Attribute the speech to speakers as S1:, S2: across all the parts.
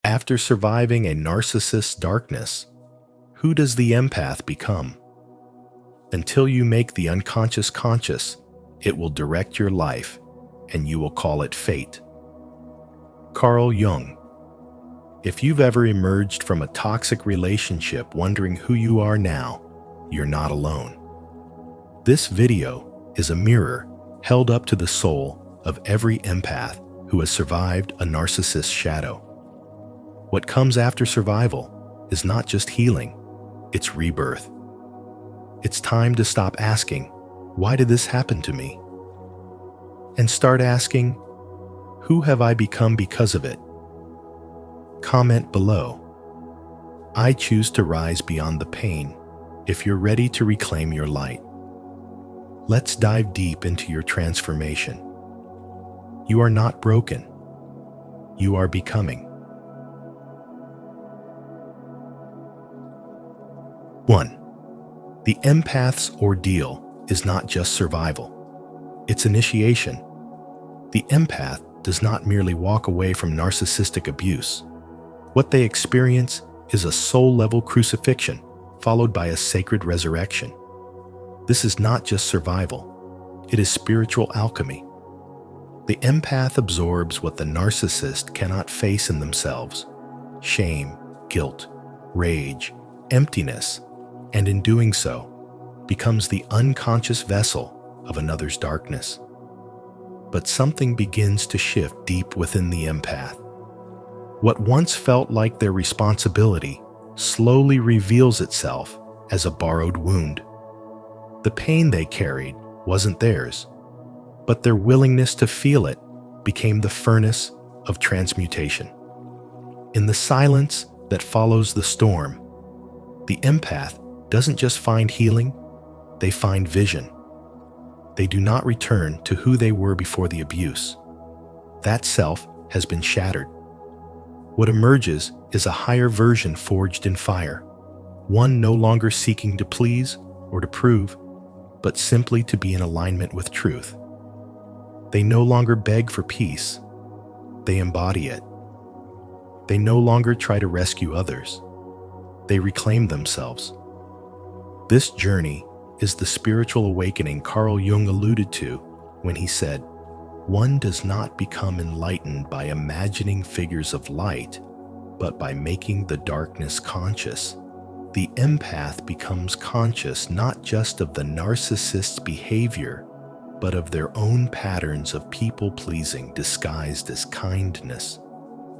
S1: After surviving a narcissist's darkness, who does the empath become? Until you make the unconscious conscious, it will direct your life, and you will call it fate. Carl Jung. If you've ever emerged from a toxic relationship wondering who you are now, you're not alone. This video is a mirror held up to the soul of every empath who has survived a narcissist's shadow. What comes after survival is not just healing, it's rebirth. It's time to stop asking, "Why did this happen to me?" and start asking, "Who have I become because of it?" Comment below. I choose to rise beyond the pain if you're ready to reclaim your light. Let's dive deep into your transformation. You are not broken. You are becoming. 1. The empath's ordeal is not just survival. It's initiation. The empath does not merely walk away from narcissistic abuse. What they experience is a soul-level crucifixion, followed by a sacred resurrection. This is not just survival. It is spiritual alchemy. The empath absorbs what the narcissist cannot face in themselves: shame, guilt, rage, emptiness, and in doing so, becomes the unconscious vessel of another's darkness. But something begins to shift deep within the empath. What once felt like their responsibility slowly reveals itself as a borrowed wound. The pain they carried wasn't theirs, but their willingness to feel it became the furnace of transmutation. In the silence that follows the storm, the empath doesn't just find healing, they find vision. They do not return to who they were before the abuse. That self has been shattered. What emerges is a higher version forged in fire, one no longer seeking to please or to prove, but simply to be in alignment with truth. They no longer beg for peace, they embody it. They no longer try to rescue others, they reclaim themselves. This journey is the spiritual awakening Carl Jung alluded to when he said, "One does not become enlightened by imagining figures of light, but by making the darkness conscious." The empath becomes conscious not just of the narcissist's behavior, but of their own patterns of people-pleasing disguised as kindness,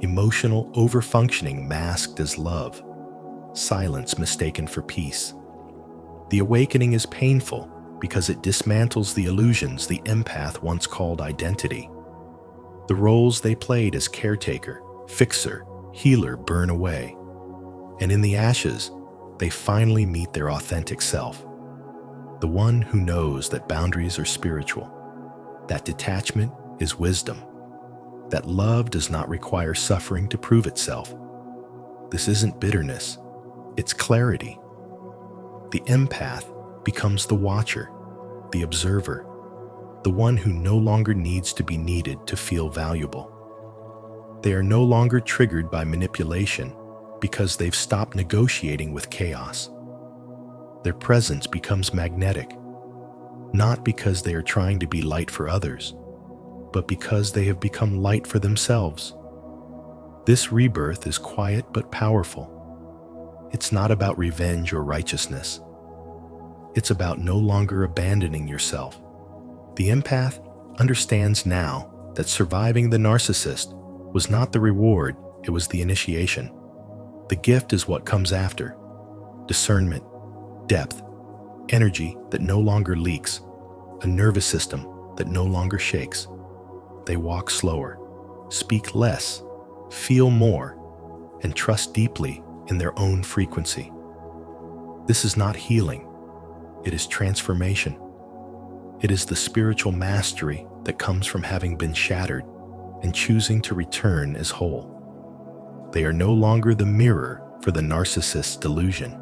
S1: emotional overfunctioning masked as love, silence mistaken for peace. The awakening is painful because it dismantles the illusions the empath once called identity. The roles they played as caretaker, fixer, healer burn away, and in the ashes, they finally meet their authentic self, the one who knows that boundaries are spiritual, that detachment is wisdom, that love does not require suffering to prove itself. This isn't bitterness, it's clarity. The empath becomes the watcher, the observer, the one who no longer needs to be needed to feel valuable. They are no longer triggered by manipulation because they've stopped negotiating with chaos. Their presence becomes magnetic, not because they are trying to be light for others, but because they have become light for themselves. This rebirth is quiet but powerful. It's not about revenge or righteousness. It's about no longer abandoning yourself. The empath understands now that surviving the narcissist was not the reward, it was the initiation. The gift is what comes after: discernment, depth, energy that no longer leaks, a nervous system that no longer shakes. They walk slower, speak less, feel more, and trust deeply in their own frequency. This is not healing, it is transformation. It is the spiritual mastery that comes from having been shattered and choosing to return as whole. They are no longer the mirror for the narcissist's delusion.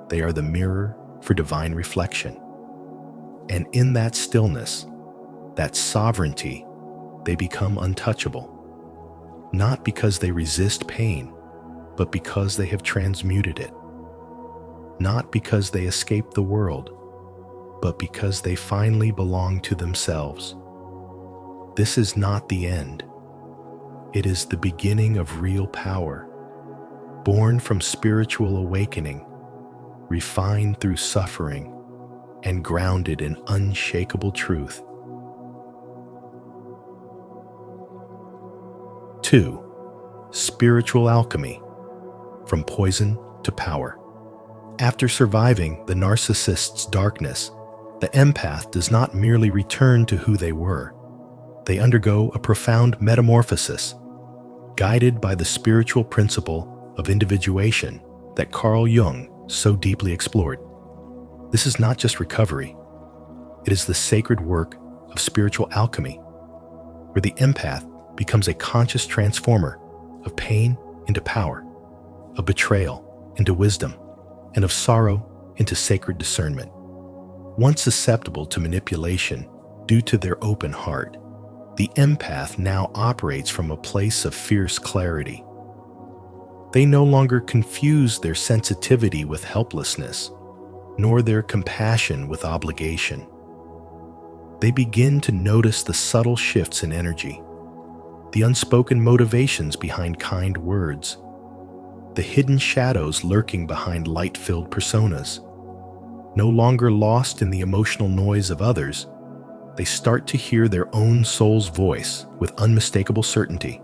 S1: They are the mirror for divine reflection. And in that stillness, that sovereignty, they become untouchable. not because they resist pain, but because they have transmuted it. Not because they escape the world, but because they finally belong to themselves. This is not the end. It is the beginning of real power, born from spiritual awakening, refined through suffering, and grounded in unshakable truth. 2. Spiritual alchemy, from poison to power. After surviving the narcissist's darkness, the empath does not merely return to who they were. They undergo a profound metamorphosis, guided by the spiritual principle of individuation that Carl Jung so deeply explored. This is not just recovery. It is the sacred work of spiritual alchemy, where the empath becomes a conscious transformer of pain into power, of betrayal into wisdom, and of sorrow into sacred discernment. Once susceptible to manipulation due to their open heart, the empath now operates from a place of fierce clarity. They no longer confuse their sensitivity with helplessness, nor their compassion with obligation. They begin to notice the subtle shifts in energy, the unspoken motivations behind kind words, the hidden shadows lurking behind light-filled personas. No longer lost in the emotional noise of others, they start to hear their own soul's voice with unmistakable certainty.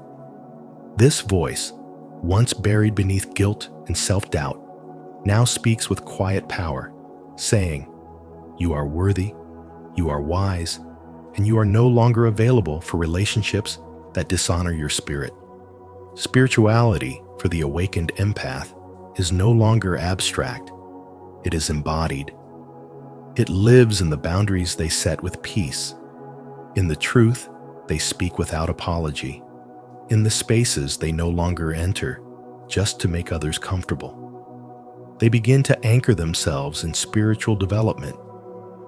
S1: This voice, once buried beneath guilt and self-doubt, now speaks with quiet power, saying, "You are worthy, you are wise, and you are no longer available for relationships that dishonor your spirit." Spirituality for the awakened empath is no longer abstract. It is embodied. It lives in the boundaries they set with peace, in the truth they speak without apology, in the spaces they no longer enter just to make others comfortable. They begin to anchor themselves in spiritual development,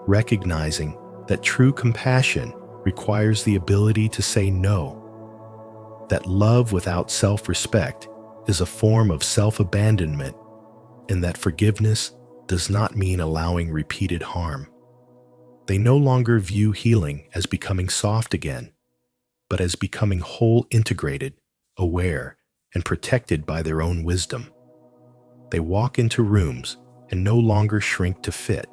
S1: recognizing that true compassion requires the ability to say no, that love without self-respect is a form of self-abandonment, and that forgiveness does not mean allowing repeated harm. They no longer view healing as becoming soft again, but as becoming whole, integrated, aware, and protected by their own wisdom. They walk into rooms and no longer shrink to fit.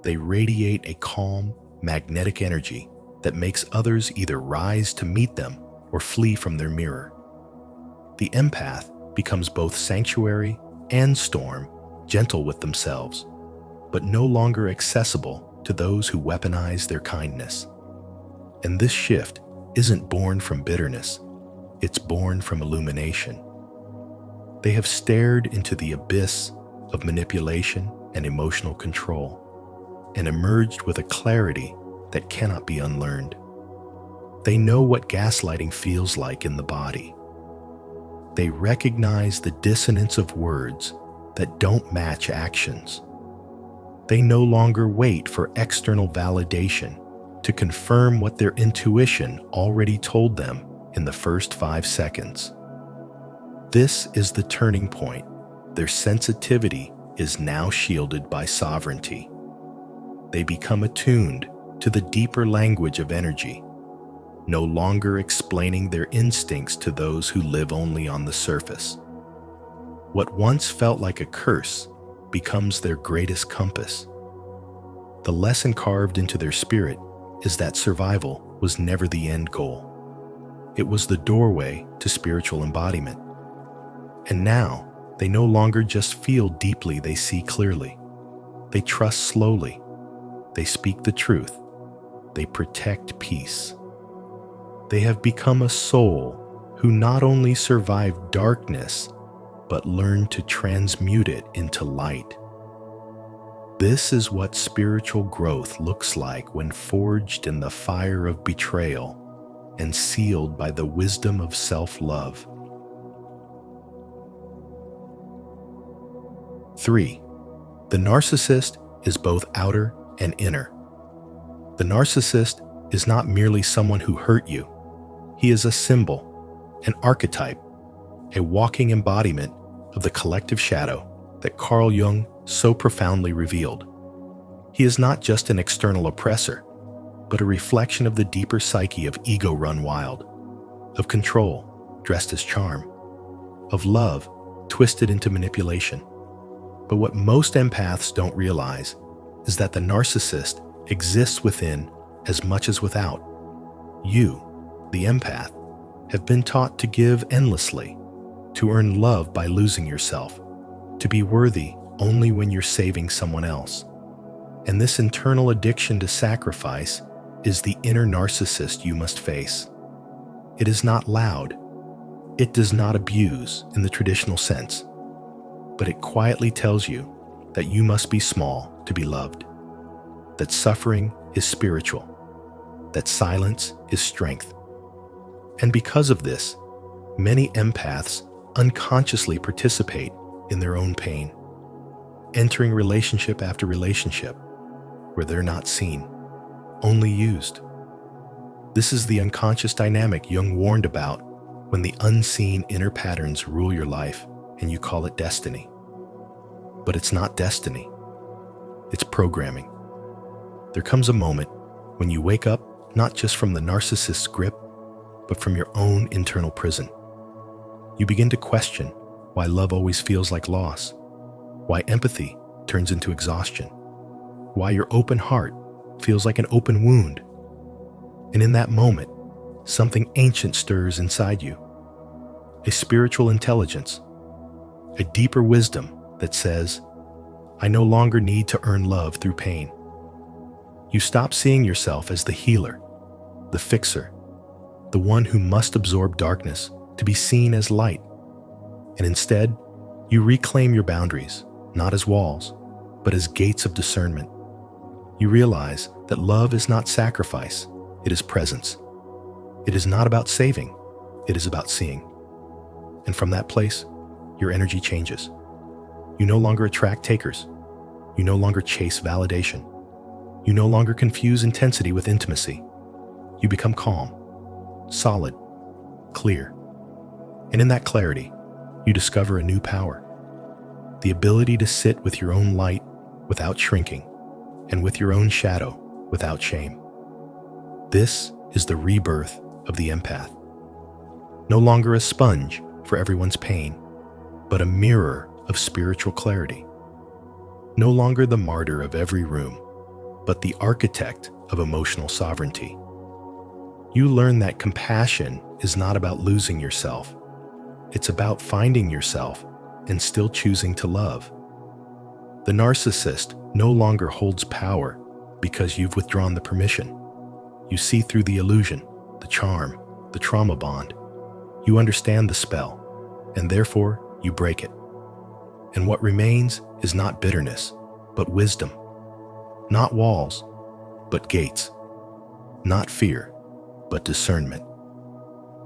S1: They radiate a calm, magnetic energy that makes others either rise to meet them or flee from their mirror. The empath becomes both sanctuary and storm, gentle with themselves, but no longer accessible to those who weaponize their kindness. And this shift isn't born from bitterness, it's born from illumination. They have stared into the abyss of manipulation and emotional control, and emerged with a clarity that cannot be unlearned. They know what gaslighting feels like in the body. They recognize the dissonance of words that don't match actions. They no longer wait for external validation to confirm what their intuition already told them in the first 5 seconds. This is the turning point. Their sensitivity is now shielded by sovereignty. They become attuned to the deeper language of energy, no longer explaining their instincts to those who live only on the surface. What once felt like a curse becomes their greatest compass. The lesson carved into their spirit is that survival was never the end goal. It was the doorway to spiritual embodiment. And now, they no longer just feel deeply, they see clearly. They trust slowly. They speak the truth. They protect peace. They have become a soul who not only survived darkness, but learned to transmute it into light. This is what spiritual growth looks like when forged in the fire of betrayal and sealed by the wisdom of self-love. 3. The narcissist is both outer and inner. The narcissist is not merely someone who hurt you. He is a symbol, an archetype, a walking embodiment of the collective shadow that Carl Jung so profoundly revealed. He is not just an external oppressor, but a reflection of the deeper psyche of ego run wild, of control dressed as charm, of love twisted into manipulation. But what most empaths don't realize is that the narcissist exists within as much as without. You, the empath, have been taught to give endlessly, to earn love by losing yourself, to be worthy only when you're saving someone else. And this internal addiction to sacrifice is the inner narcissist you must face. It is not loud. It does not abuse in the traditional sense, but it quietly tells you that you must be small to be loved, that suffering is spiritual, that silence is strength. And because of this, many empaths unconsciously participate in their own pain, entering relationship after relationship where they're not seen, only used. This is the unconscious dynamic Jung warned about when the unseen inner patterns rule your life and you call it destiny. But it's not destiny. It's programming. There comes a moment when you wake up not just from the narcissist's grip, but from your own internal prison. You begin to question why love always feels like loss, why empathy turns into exhaustion, why your open heart feels like an open wound. And in that moment, something ancient stirs inside you, a spiritual intelligence, a deeper wisdom that says, I no longer need to earn love through pain. You stop seeing yourself as the healer, the fixer, the one who must absorb darkness to be seen as light. And instead, you reclaim your boundaries, not as walls, but as gates of discernment. You realize that love is not sacrifice, it is presence. It is not about saving, it is about seeing. And from that place, your energy changes. You no longer attract takers. You no longer chase validation. You no longer confuse intensity with intimacy. You become calm, solid, clear. And in that clarity, you discover a new power, the ability to sit with your own light without shrinking, and with your own shadow without shame. This is the rebirth of the empath. No longer a sponge for everyone's pain, but a mirror of spiritual clarity. No longer the martyr of every room, but the architect of emotional sovereignty. You learn that compassion is not about losing yourself. It's about finding yourself and still choosing to love. The narcissist no longer holds power because you've withdrawn the permission. You see through the illusion, the charm, the trauma bond. You understand the spell, and therefore you break it. And what remains is not bitterness, but wisdom. Not walls, but gates. Not fear, but discernment.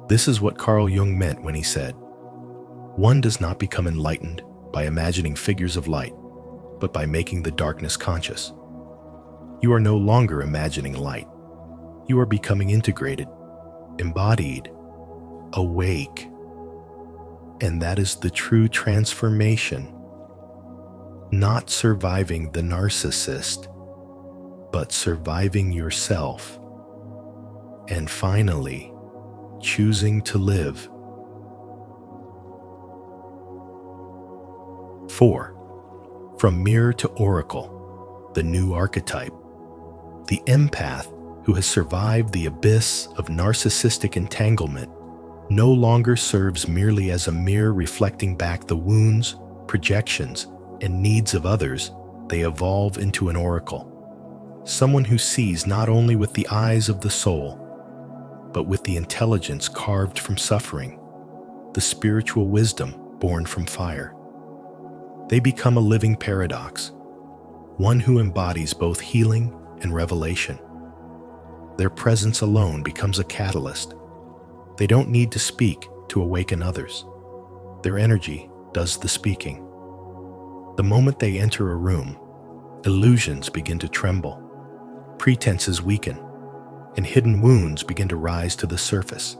S1: This is what Carl Jung meant when he said, "One does not become enlightened by imagining figures of light, but by making the darkness conscious." You are no longer imagining light. You are becoming integrated, embodied, awake. And that is the true transformation. Not surviving the narcissist, but surviving yourself. And finally, choosing to live. 4. From mirror to oracle, the new archetype. The empath who has survived the abyss of narcissistic entanglement no longer serves merely as a mirror reflecting back the wounds, projections, and needs of others. They evolve into an oracle. Someone who sees not only with the eyes of the soul, but with the intelligence carved from suffering, the spiritual wisdom born from fire. They become a living paradox, one who embodies both healing and revelation. Their presence alone becomes a catalyst. They don't need to speak to awaken others. Their energy does the speaking. The moment they enter a room, illusions begin to tremble, pretenses weaken, and hidden wounds begin to rise to the surface.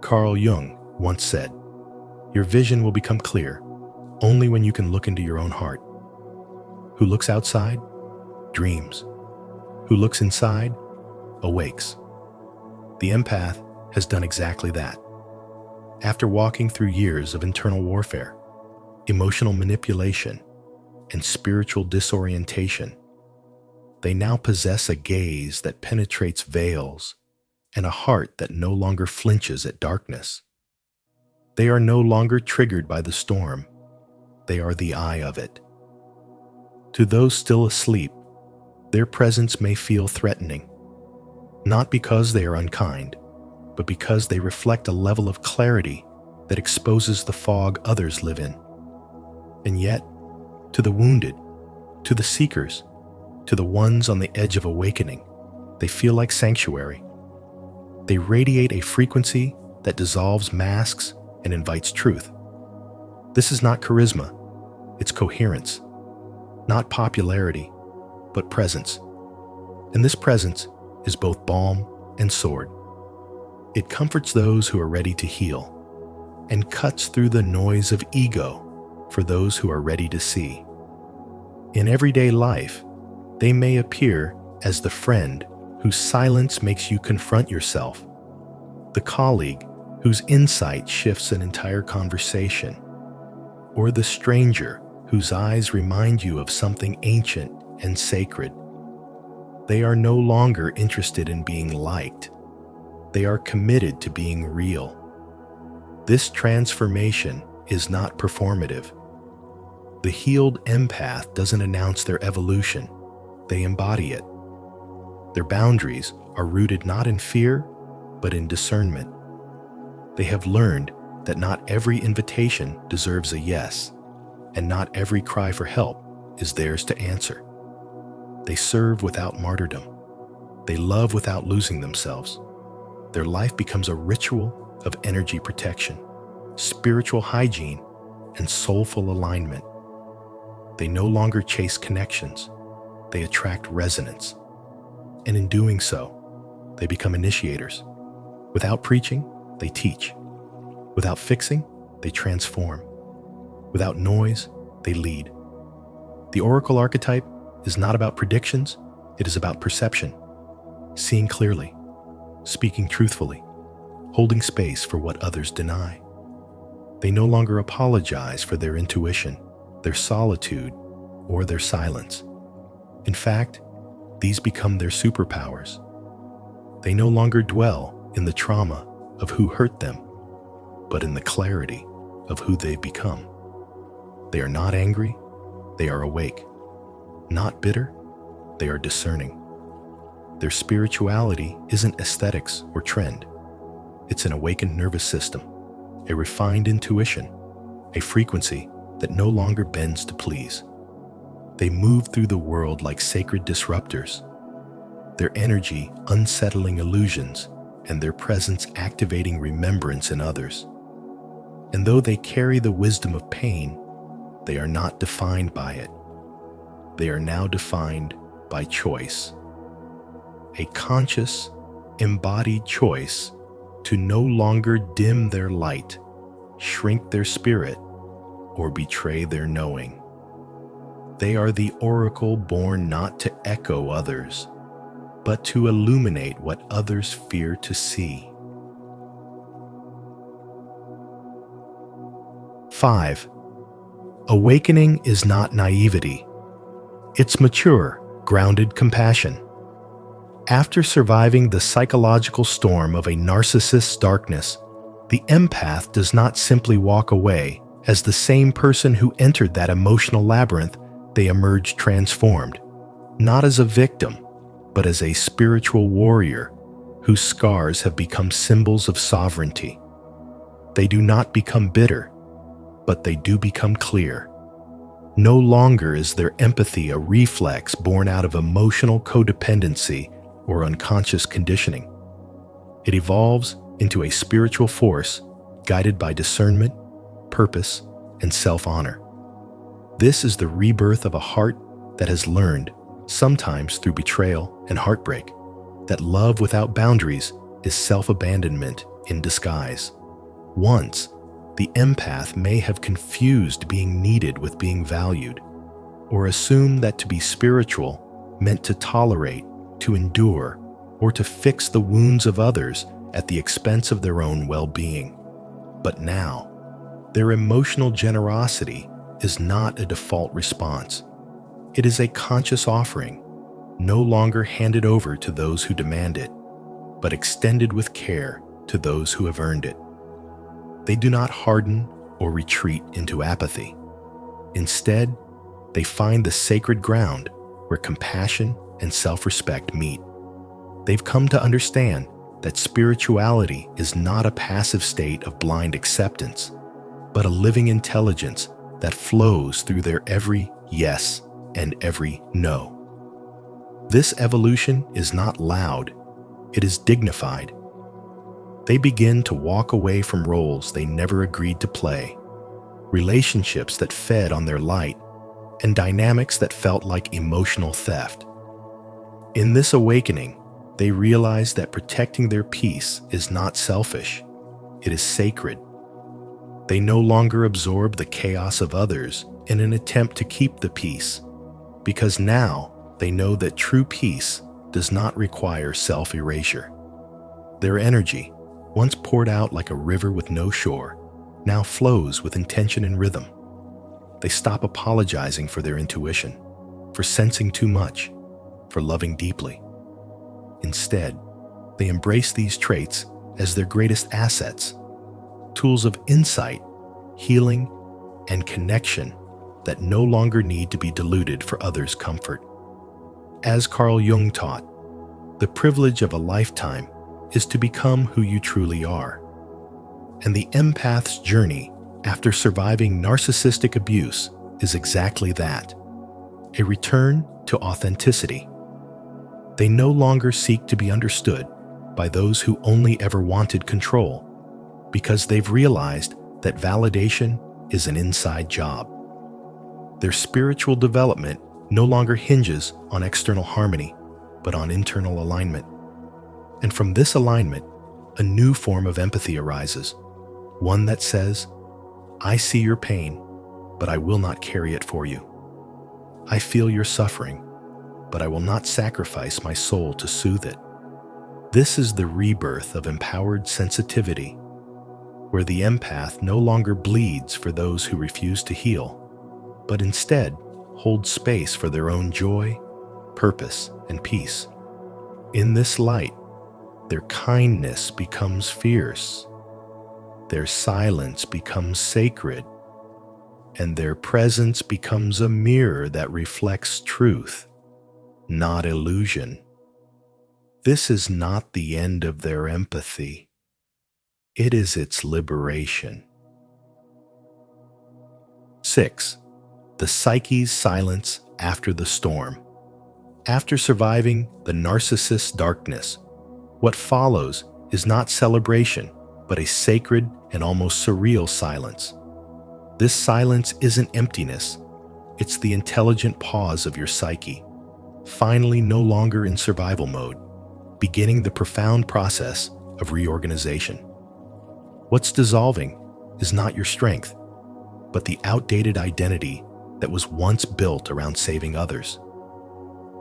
S1: Carl Jung once said, "Your vision will become clear only when you can look into your own heart. Who looks outside, dreams. Who looks inside, awakes." The empath has done exactly that. After walking through years of internal warfare, emotional manipulation, and spiritual disorientation, they now possess a gaze that penetrates veils and a heart that no longer flinches at darkness. They are no longer triggered by the storm. They are the eye of it. To those still asleep, their presence may feel threatening, not because they are unkind, but because they reflect a level of clarity that exposes the fog others live in. And yet, to the wounded, to the seekers, to the ones on the edge of awakening, they feel like sanctuary. They radiate a frequency that dissolves masks and invites truth. This is not charisma, it's coherence. Not popularity, but presence. And this presence is both balm and sword. It comforts those who are ready to heal and cuts through the noise of ego for those who are ready to see. In everyday life, they may appear as the friend whose silence makes you confront yourself, the colleague whose insight shifts an entire conversation, or the stranger whose eyes remind you of something ancient and sacred. They are no longer interested in being liked. They are committed to being real. This transformation is not performative. The healed empath doesn't announce their evolution, they embody it. Their boundaries are rooted not in fear, but in discernment. They have learned that not every invitation deserves a yes, and not every cry for help is theirs to answer. They serve without martyrdom. They love without losing themselves. Their life becomes a ritual of energy protection, spiritual hygiene, and soulful alignment. They no longer chase connections. They attract resonance. And in doing so, they become initiators. Without preaching, they teach. Without fixing, they transform. Without noise, they lead. The oracle archetype is not about predictions, it is about perception, seeing clearly, speaking truthfully, holding space for what others deny. They no longer apologize for their intuition, their solitude, or their silence. In fact, these become their superpowers. They no longer dwell in the trauma of who hurt them, but in the clarity of who they've become. They are not angry, they are awake. Not bitter, they are discerning. Their spirituality isn't aesthetics or trend. It's an awakened nervous system, a refined intuition, a frequency that no longer bends to please. They move through the world like sacred disruptors, their energy unsettling illusions, and their presence activating remembrance in others. And though they carry the wisdom of pain, they are not defined by it. They are now defined by choice. A conscious, embodied choice to no longer dim their light, shrink their spirit, or betray their knowing. They are the oracle born not to echo others, but to illuminate what others fear to see. 5. Awakening is not naivety. It's mature, grounded compassion. After surviving the psychological storm of a narcissist's darkness, the empath does not simply walk away as the same person who entered that emotional labyrinth. They emerge transformed, not as a victim, but as a spiritual warrior whose scars have become symbols of sovereignty. They do not become bitter, but they do become clear. No longer is their empathy a reflex born out of emotional codependency or unconscious conditioning. It evolves into a spiritual force guided by discernment, purpose, and self-honor. This is the rebirth of a heart that has learned, sometimes through betrayal and heartbreak, that love without boundaries is self-abandonment in disguise. Once, the empath may have confused being needed with being valued, or assumed that to be spiritual meant to tolerate, to endure, or to fix the wounds of others at the expense of their own well-being. But now, their emotional generosity is not a default response. It is a conscious offering, no longer handed over to those who demand it, but extended with care to those who have earned it. They do not harden or retreat into apathy. Instead, they find the sacred ground where compassion and self-respect meet. They've come to understand that spirituality is not a passive state of blind acceptance, but a living intelligence that flows through their every yes and every no. This evolution is not loud, it is dignified. They begin to walk away from roles they never agreed to play, relationships that fed on their light, and dynamics that felt like emotional theft. In this awakening, they realize that protecting their peace is not selfish, it is sacred. They no longer absorb the chaos of others in an attempt to keep the peace, because now they know that true peace does not require self-erasure. Their energy, once poured out like a river with no shore, now flows with intention and rhythm. They stop apologizing for their intuition, for sensing too much, for loving deeply. Instead, they embrace these traits as their greatest assets, tools of insight, healing, and connection that no longer need to be diluted for others' comfort. As Carl Jung taught, the privilege of a lifetime is to become who you truly are. And the empath's journey after surviving narcissistic abuse is exactly that, a return to authenticity. They no longer seek to be understood by those who only ever wanted control, because they've realized that validation is an inside job. Their spiritual development no longer hinges on external harmony, but on internal alignment. And from this alignment, a new form of empathy arises, one that says, I see your pain, but I will not carry it for you. I feel your suffering, but I will not sacrifice my soul to soothe it. This is the rebirth of empowered sensitivity, where the empath no longer bleeds for those who refuse to heal, but instead holds space for their own joy, purpose, and peace. In this light, their kindness becomes fierce, their silence becomes sacred, and their presence becomes a mirror that reflects truth, not illusion. This is not the end of their empathy. It is its liberation. 6. The psyche's silence after the storm. After surviving the narcissist's darkness, what follows is not celebration, but a sacred and almost surreal silence. This silence isn't emptiness, it's the intelligent pause of your psyche, finally no longer in survival mode, beginning the profound process of reorganization. What's dissolving is not your strength, but the outdated identity that was once built around saving others.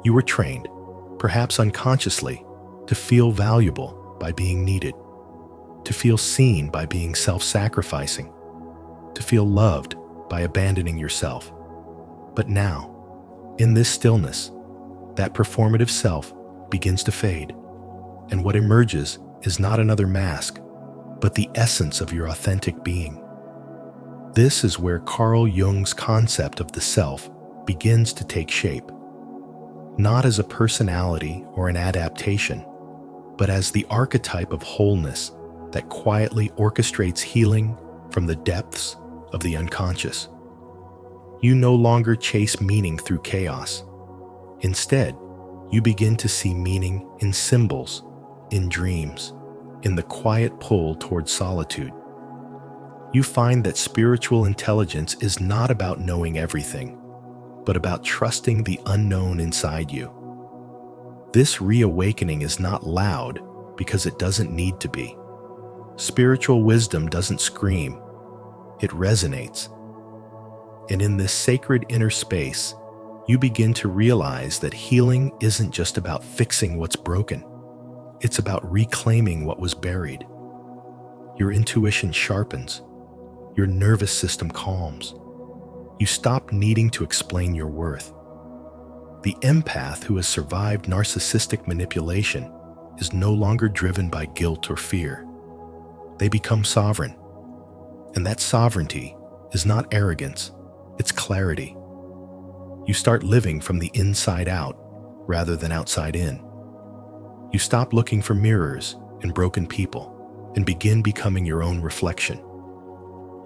S1: You were trained, perhaps unconsciously, to feel valuable by being needed, to feel seen by being self-sacrificing, to feel loved by abandoning yourself. But now, in this stillness, that performative self begins to fade, and what emerges is not another mask, but the essence of your authentic being. This is where Carl Jung's concept of the self begins to take shape, not as a personality or an adaptation, but as the archetype of wholeness that quietly orchestrates healing from the depths of the unconscious. You no longer chase meaning through chaos. Instead, you begin to see meaning in symbols, in dreams, in the quiet pull towards solitude. You find that spiritual intelligence is not about knowing everything, but about trusting the unknown inside you. This reawakening is not loud because it doesn't need to be. Spiritual wisdom doesn't scream, it resonates. And in this sacred inner space, you begin to realize that healing isn't just about fixing what's broken. It's about reclaiming what was buried. Your intuition sharpens. Your nervous system calms. You stop needing to explain your worth. The empath who has survived narcissistic manipulation is no longer driven by guilt or fear. They become sovereign. And that sovereignty is not arrogance, it's clarity. You start living from the inside out rather than outside in. You stop looking for mirrors in broken people and begin becoming your own reflection.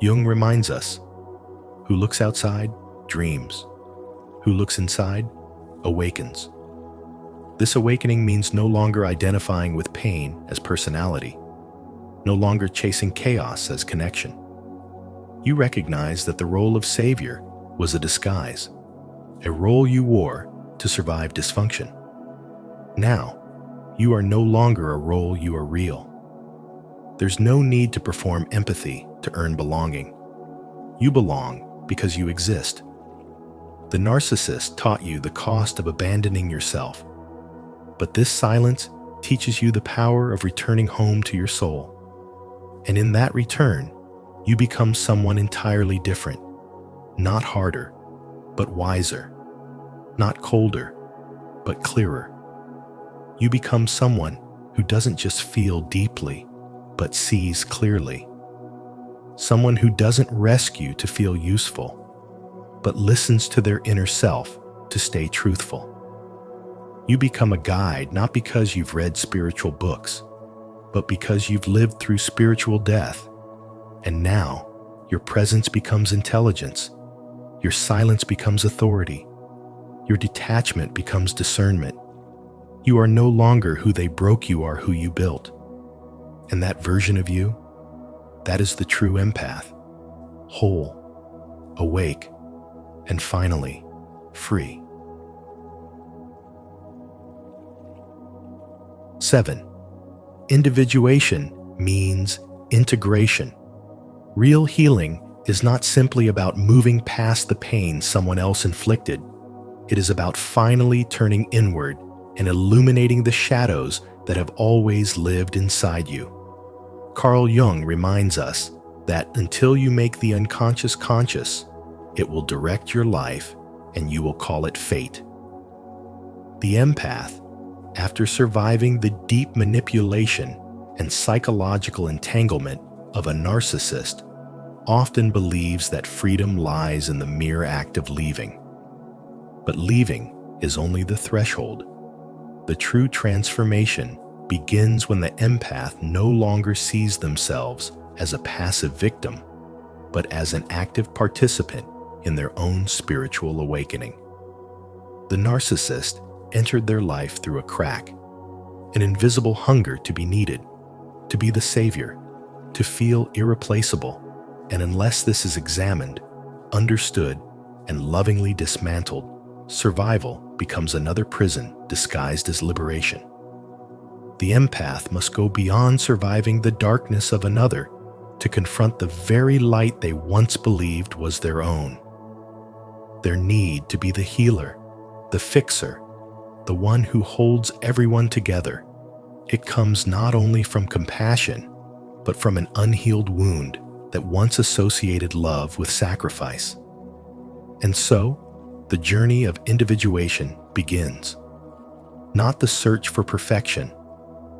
S1: Jung reminds us, who looks outside dreams. Who looks inside awakens. This awakening means no longer identifying with pain as personality, no longer chasing chaos as connection. You recognize that the role of savior was a disguise, a role you wore to survive dysfunction. Now, you are no longer a role, you are real. There's no need to perform empathy to earn belonging. You belong because you exist. The narcissist taught you the cost of abandoning yourself, but this silence teaches you the power of returning home to your soul. And in that return, you become someone entirely different, not harder, but wiser, not colder, but clearer. You become someone who doesn't just feel deeply, but sees clearly. Someone who doesn't rescue to feel useful, but listens to their inner self to stay truthful. You become a guide not because you've read spiritual books, but because you've lived through spiritual death. And now, your presence becomes intelligence. Your silence becomes authority. Your detachment becomes discernment. You are no longer who they broke, you are who you built. And that version of you, that is the true empath, whole, awake, and finally, free. 7. Individuation means integration. Real healing is not simply about moving past the pain someone else inflicted. It is about finally turning inward and illuminating the shadows that have always lived inside you. Carl Jung reminds us that until you make the unconscious conscious, it will direct your life and you will call it fate. The empath, after surviving the deep manipulation and psychological entanglement of a narcissist, often believes that freedom lies in the mere act of leaving. But leaving is only the threshold. The true transformation begins when the empath no longer sees themselves as a passive victim, but as an active participant in their own spiritual awakening. The narcissist entered their life through a crack, an invisible hunger to be needed, to be the savior, to feel irreplaceable, and unless this is examined, understood, and lovingly dismantled, survival becomes another prison disguised as liberation. The empath must go beyond surviving the darkness of another to confront the very light they once believed was their own. Their need to be the healer, the fixer, the one who holds everyone together. It comes not only from compassion, but from an unhealed wound that once associated love with sacrifice. And so, the journey of individuation begins. Not the search for perfection,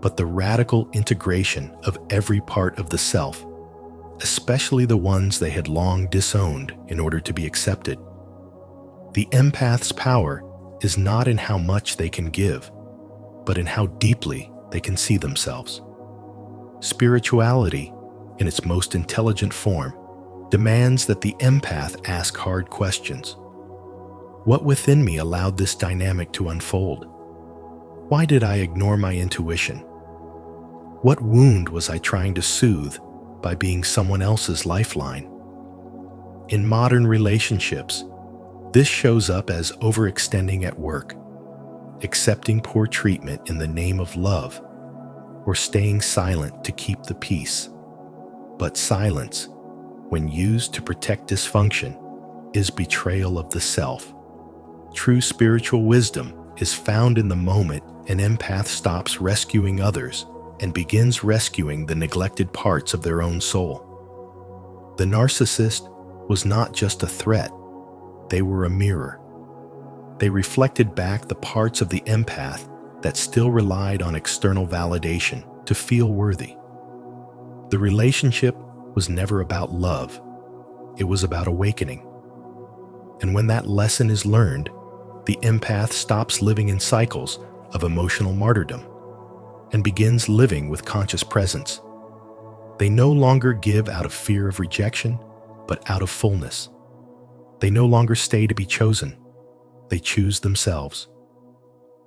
S1: but the radical integration of every part of the self, especially the ones they had long disowned in order to be accepted. The empath's power is not in how much they can give, but in how deeply they can see themselves. Spirituality, in its most intelligent form, demands that the empath ask hard questions. What within me allowed this dynamic to unfold? Why did I ignore my intuition? What wound was I trying to soothe by being someone else's lifeline? In modern relationships, this shows up as overextending at work, accepting poor treatment in the name of love, or staying silent to keep the peace. But silence, when used to protect dysfunction, is betrayal of the self. True spiritual wisdom is found in the moment an empath stops rescuing others and begins rescuing the neglected parts of their own soul. The narcissist was not just a threat, they were a mirror. They reflected back the parts of the empath that still relied on external validation to feel worthy. The relationship was never about love, it was about awakening. And when that lesson is learned, the empath stops living in cycles of emotional martyrdom and begins living with conscious presence. They no longer give out of fear of rejection, but out of fullness. They no longer stay to be chosen. They choose themselves.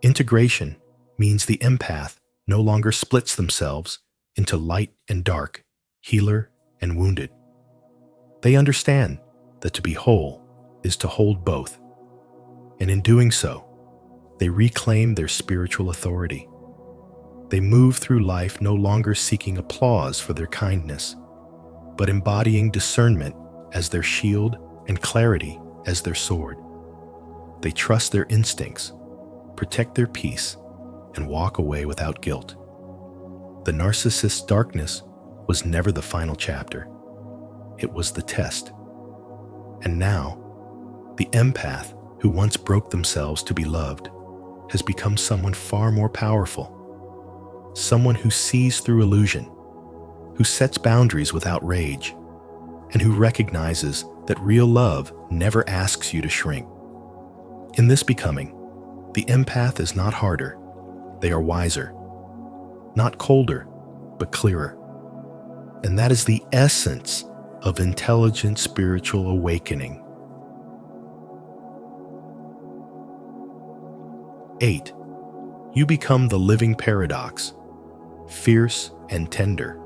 S1: Integration means the empath no longer splits themselves into light and dark, healer and wounded. They understand that to be whole is to hold both. And in doing so, they reclaim their spiritual authority. They move through life no longer seeking applause for their kindness, but embodying discernment as their shield and clarity as their sword. They trust their instincts, protect their peace, and walk away without guilt. The narcissist's darkness was never the final chapter. It was the test. And now, the empath who once broke themselves to be loved has become someone far more powerful. Someone who sees through illusion, who sets boundaries without rage, and who recognizes that real love never asks you to shrink. In this becoming, the empath is not harder, they are wiser. Not colder, but clearer. And that is the essence of intelligent spiritual awakening. 8. You become the living paradox, fierce and tender.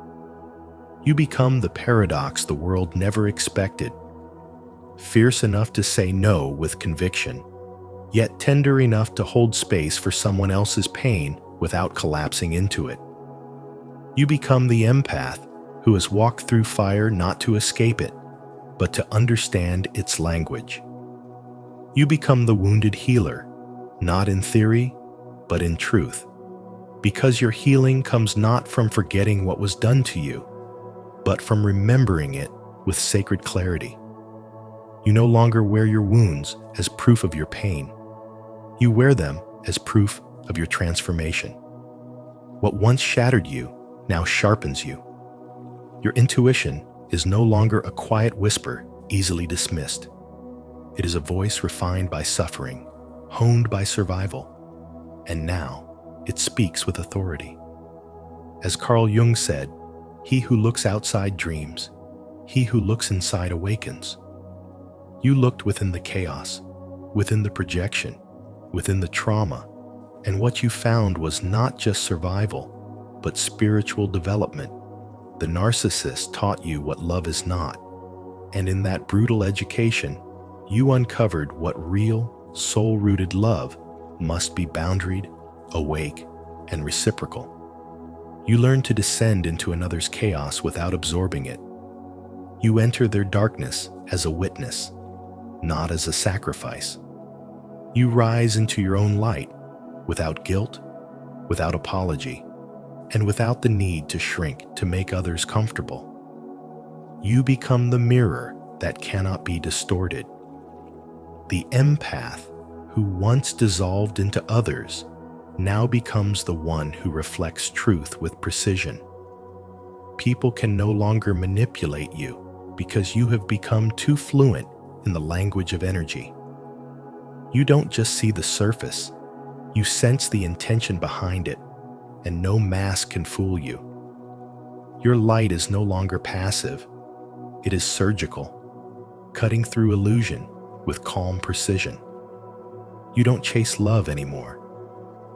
S1: You become the paradox the world never expected, fierce enough to say no with conviction, yet tender enough to hold space for someone else's pain without collapsing into it. You become the empath who has walked through fire not to escape it, but to understand its language. You become the wounded healer, not in theory, but in truth, because your healing comes not from forgetting what was done to you, but from remembering it with sacred clarity. You no longer wear your wounds as proof of your pain. You wear them as proof of your transformation. What once shattered you now sharpens you. Your intuition is no longer a quiet whisper easily dismissed. It is a voice refined by suffering, honed by survival, and now it speaks with authority. As Carl Jung said, "He who looks outside dreams, he who looks inside awakens." You looked within the chaos, within the projection, within the trauma, and what you found was not just survival, but spiritual development. The narcissist taught you what love is not, and in that brutal education, you uncovered what real, soul-rooted love must be: boundaried, awake, and reciprocal. You learn to descend into another's chaos without absorbing it. You enter their darkness as a witness, not as a sacrifice. You rise into your own light without guilt, without apology, and without the need to shrink to make others comfortable. You become the mirror that cannot be distorted. The empath who once dissolved into others now becomes the one who reflects truth with precision. People can no longer manipulate you because you have become too fluent in the language of energy. You don't just see the surface, you sense the intention behind it, and no mask can fool you. Your light is no longer passive, it is surgical, cutting through illusion with calm precision. You don't chase love anymore.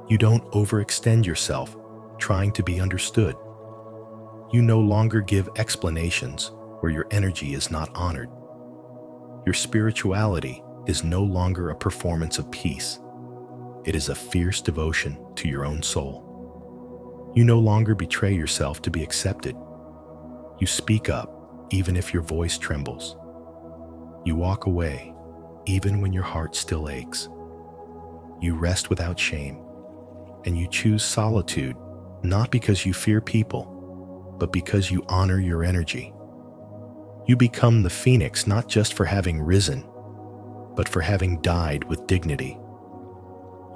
S1: You don't overextend yourself trying to be understood. You no longer give explanations where your energy is not honored. Your spirituality is no longer a performance of peace. It is a fierce devotion to your own soul. You no longer betray yourself to be accepted. You speak up, even if your voice trembles. You walk away, even when your heart still aches. You rest without shame, and you choose solitude not because you fear people, but because you honor your energy. You become the phoenix not just for having risen, but for having died with dignity.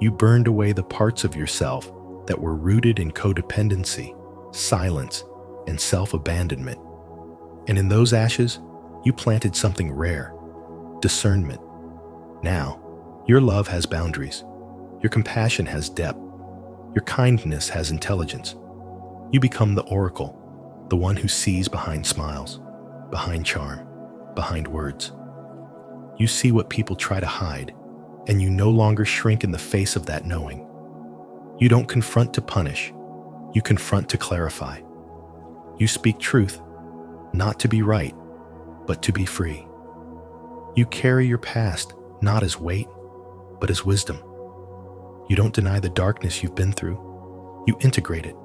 S1: You burned away the parts of yourself that were rooted in codependency, silence, and self-abandonment. And in those ashes, you planted something rare: discernment. Now, your love has boundaries. Your compassion has depth. Your kindness has intelligence. You become the oracle, the one who sees behind smiles, behind charm, behind words. You see what people try to hide, and you no longer shrink in the face of that knowing. You don't confront to punish. You confront to clarify. You speak truth, not to be right, but to be free. You carry your past not as weight, but as wisdom. You don't deny the darkness you've been through. You integrate it.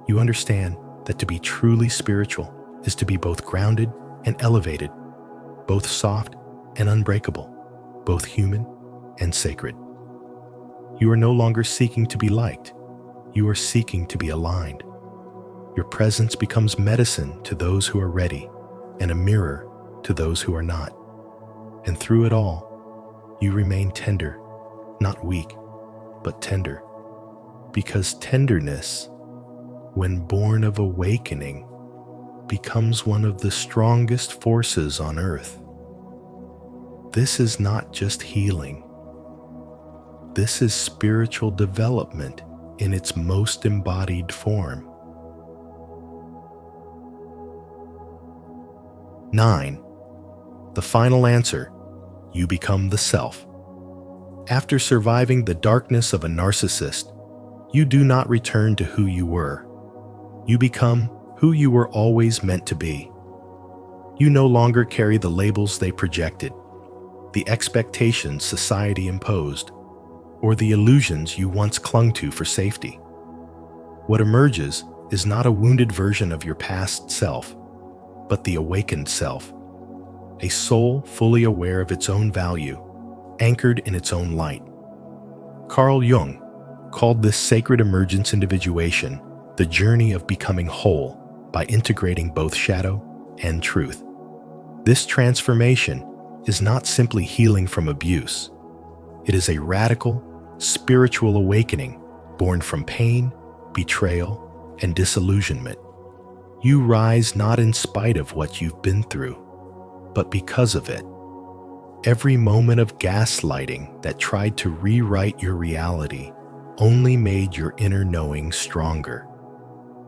S1: You understand that to be truly spiritual is to be both grounded and elevated, both soft and unbreakable, both human and sacred. You are no longer seeking to be liked. You are seeking to be aligned. Your presence becomes medicine to those who are ready and a mirror to those who are not. And through it all, you remain tender, not weak, but tender. Because tenderness, when born of awakening, becomes one of the strongest forces on earth. This is not just healing. This is spiritual development in its most embodied form. 9. The final answer: you become the self. After surviving the darkness of a narcissist, you do not return to who you were. You become who you were always meant to be. You no longer carry the labels they projected, the expectations society imposed, or the illusions you once clung to for safety. What emerges is not a wounded version of your past self, but the awakened self, a soul fully aware of its own value, anchored in its own light. Carl Jung called this sacred emergence individuation the journey of becoming whole by integrating both shadow and truth. This transformation is not simply healing from abuse. It is a radical, spiritual awakening born from pain, betrayal, and disillusionment. You rise not in spite of what you've been through, but because of it. Every moment of gaslighting that tried to rewrite your reality only made your inner knowing stronger.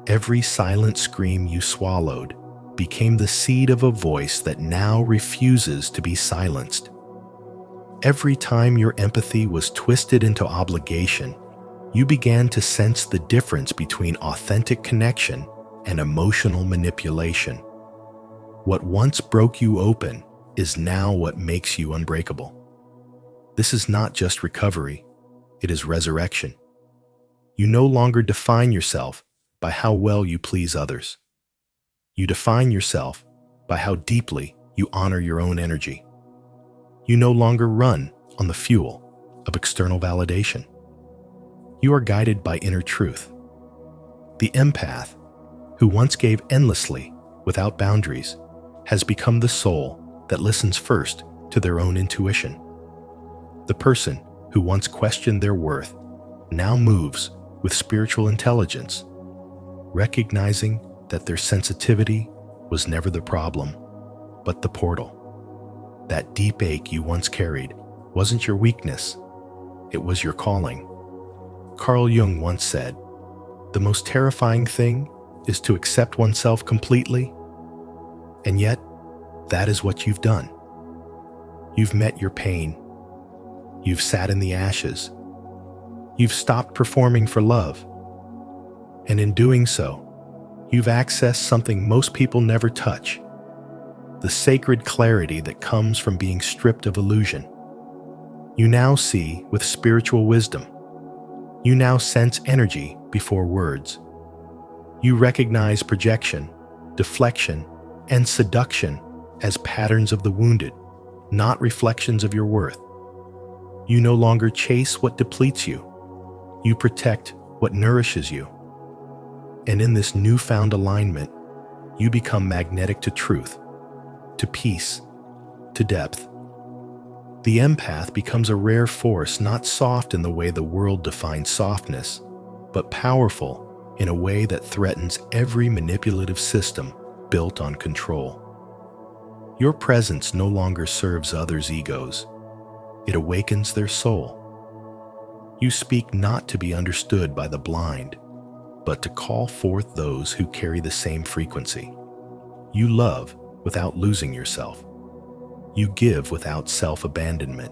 S1: Every silent scream you swallowed became the seed of a voice that now refuses to be silenced. Every time your empathy was twisted into obligation, you began to sense the difference between authentic connection and emotional manipulation. What once broke you open is now what makes you unbreakable. This is not just recovery, it is resurrection. You no longer define yourself by how well you please others. You define yourself by how deeply you honor your own energy. You no longer run on the fuel of external validation. You are guided by inner truth. The empath, who once gave endlessly without boundaries, has become the soul that listens first to their own intuition. The person who once questioned their worth now moves with spiritual intelligence, recognizing that their sensitivity was never the problem, but the portal. That deep ache you once carried wasn't your weakness, it was your calling. Carl Jung once said, "The most terrifying thing is to accept oneself completely," and yet, that is what you've done. You've met your pain. You've sat in the ashes. You've stopped performing for love. And in doing so, you've accessed something most people never touch: the sacred clarity that comes from being stripped of illusion. You now see with spiritual wisdom. You now sense energy before words. You recognize projection deflection, and seduction as patterns of the wounded, not reflections of your worth. You no longer chase what depletes you. You protect what nourishes you. And in this newfound alignment, you become magnetic to truth, to peace, to depth. The empath becomes a rare force, not soft in the way the world defines softness, but powerful in a way that threatens every manipulative system built on control. Your presence no longer serves others' egos. It awakens their soul. You speak not to be understood by the blind, but to call forth those who carry the same frequency. You love without losing yourself. You give without self-abandonment.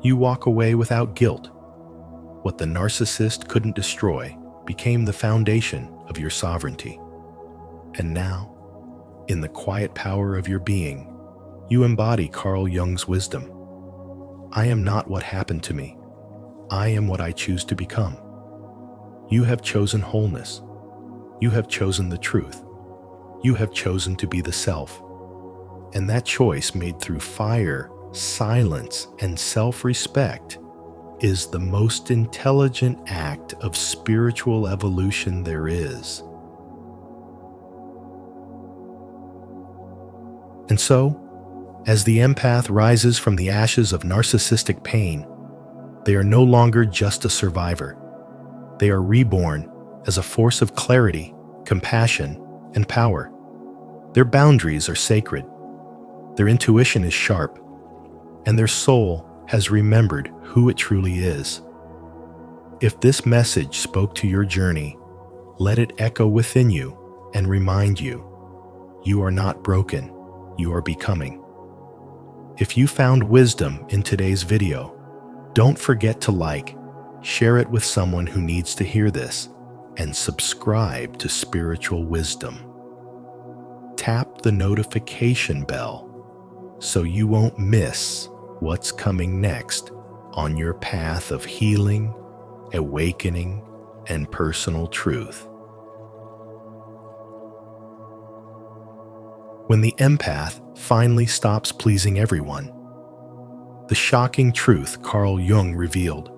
S1: You walk away without guilt. What the narcissist couldn't destroy became the foundation of your sovereignty. And now, in the quiet power of your being, you embody Carl Jung's wisdom. I am not what happened to me. I am what I choose to become. You have chosen wholeness. You have chosen the truth. You have chosen to be the self. And that choice made through fire, silence, and self-respect is the most intelligent act of spiritual evolution there is. And so, as the empath rises from the ashes of narcissistic pain, they are no longer just a survivor. They are reborn as a force of clarity, compassion, and power. Their boundaries are sacred. Their intuition is sharp, and their soul has remembered who it truly is. If this message spoke to your journey, let it echo within you and remind you, you are not broken, you are becoming. If you found wisdom in today's video, don't forget to like, share it with someone who needs to hear this, and subscribe to Spiritual Wisdom. Tap the notification bell so you won't miss what's coming next on your path of healing, awakening, and personal truth. When the empath finally stops pleasing everyone, the shocking truth Carl Jung revealed.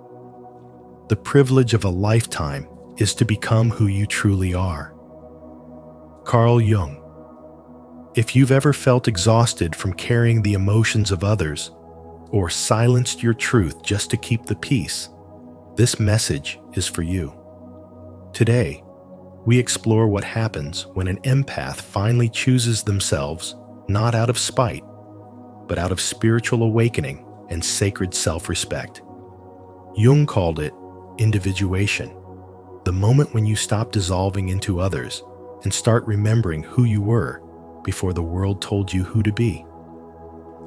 S1: The privilege of a lifetime is to become who you truly are. Carl Jung. If you've ever felt exhausted from carrying the emotions of others, or silenced your truth just to keep the peace, this message is for you. Today, we explore what happens when an empath finally chooses themselves not out of spite, but out of spiritual awakening and sacred self-respect. Jung called it individuation, the moment when you stop dissolving into others and start remembering who you were before the world told you who to be.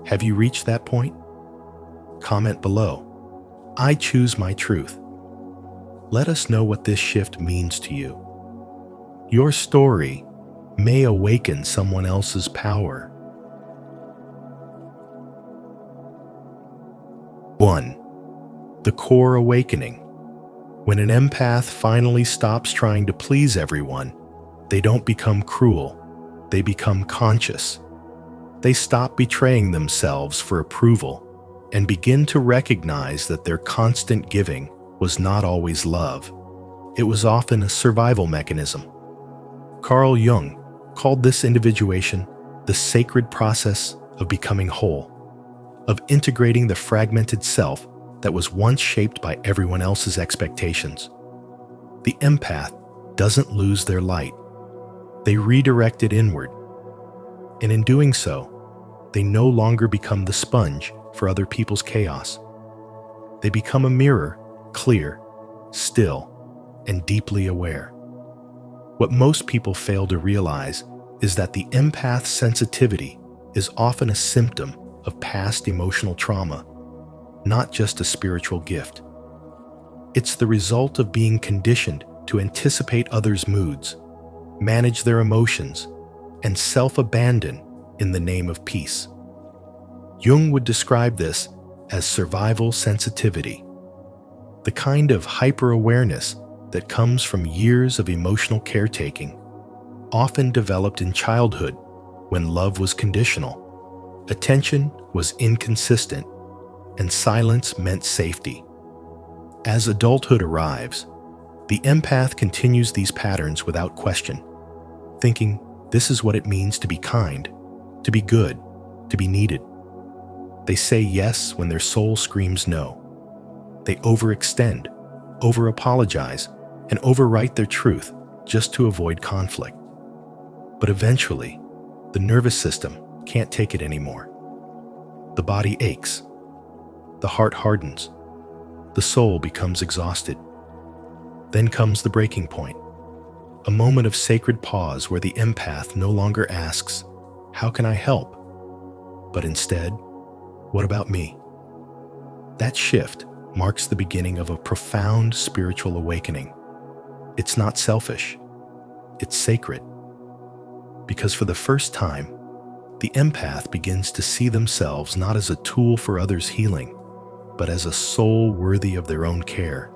S1: Have you reached that point? Comment below. I choose my truth. Let us know what this shift means to you. Your story may awaken someone else's power. 1. The core awakening. When an empath finally stops trying to please everyone, they don't become cruel. They become conscious. They stop betraying themselves for approval and begin to recognize that their constant giving was not always love. It was often a survival mechanism. Carl Jung called this individuation the sacred process of becoming whole, of integrating the fragmented self that was once shaped by everyone else's expectations. The empath doesn't lose their light. They redirect it inward. And in doing so, they no longer become the sponge for other people's chaos. They become a mirror, clear, still, and deeply aware. What most people fail to realize is that the empath's sensitivity is often a symptom of past emotional trauma, not just a spiritual gift. It's the result of being conditioned to anticipate others' moods, manage their emotions, and self-abandon in the name of peace. Jung would describe this as survival sensitivity, the kind of hyper-awareness that comes from years of emotional caretaking, often developed in childhood when love was conditional, attention was inconsistent, and silence meant safety. As adulthood arrives, the empath continues these patterns without question, thinking this is what it means to be kind, to be good, to be needed. They say yes when their soul screams no. They overextend, over-apologize, and overwrite their truth just to avoid conflict. But eventually, the nervous system can't take it anymore. The body aches. The heart hardens. The soul becomes exhausted. Then comes the breaking point, a moment of sacred pause where the empath no longer asks, "How can I help?" but instead, "What about me?" That shift marks the beginning of a profound spiritual awakening. It's not selfish. It's sacred. Because for the first time, the empath begins to see themselves not as a tool for others' healing, but as a soul worthy of their own care.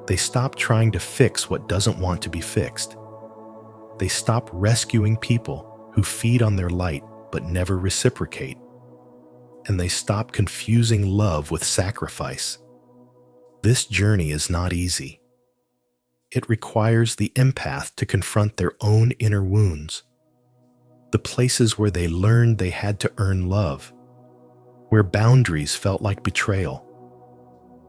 S1: They stop trying to fix what doesn't want to be fixed. They stop rescuing people who feed on their light but never reciprocate. And they stop confusing love with sacrifice. This journey is not easy. It requires the empath to confront their own inner wounds, the places where they learned they had to earn love, where boundaries felt like betrayal,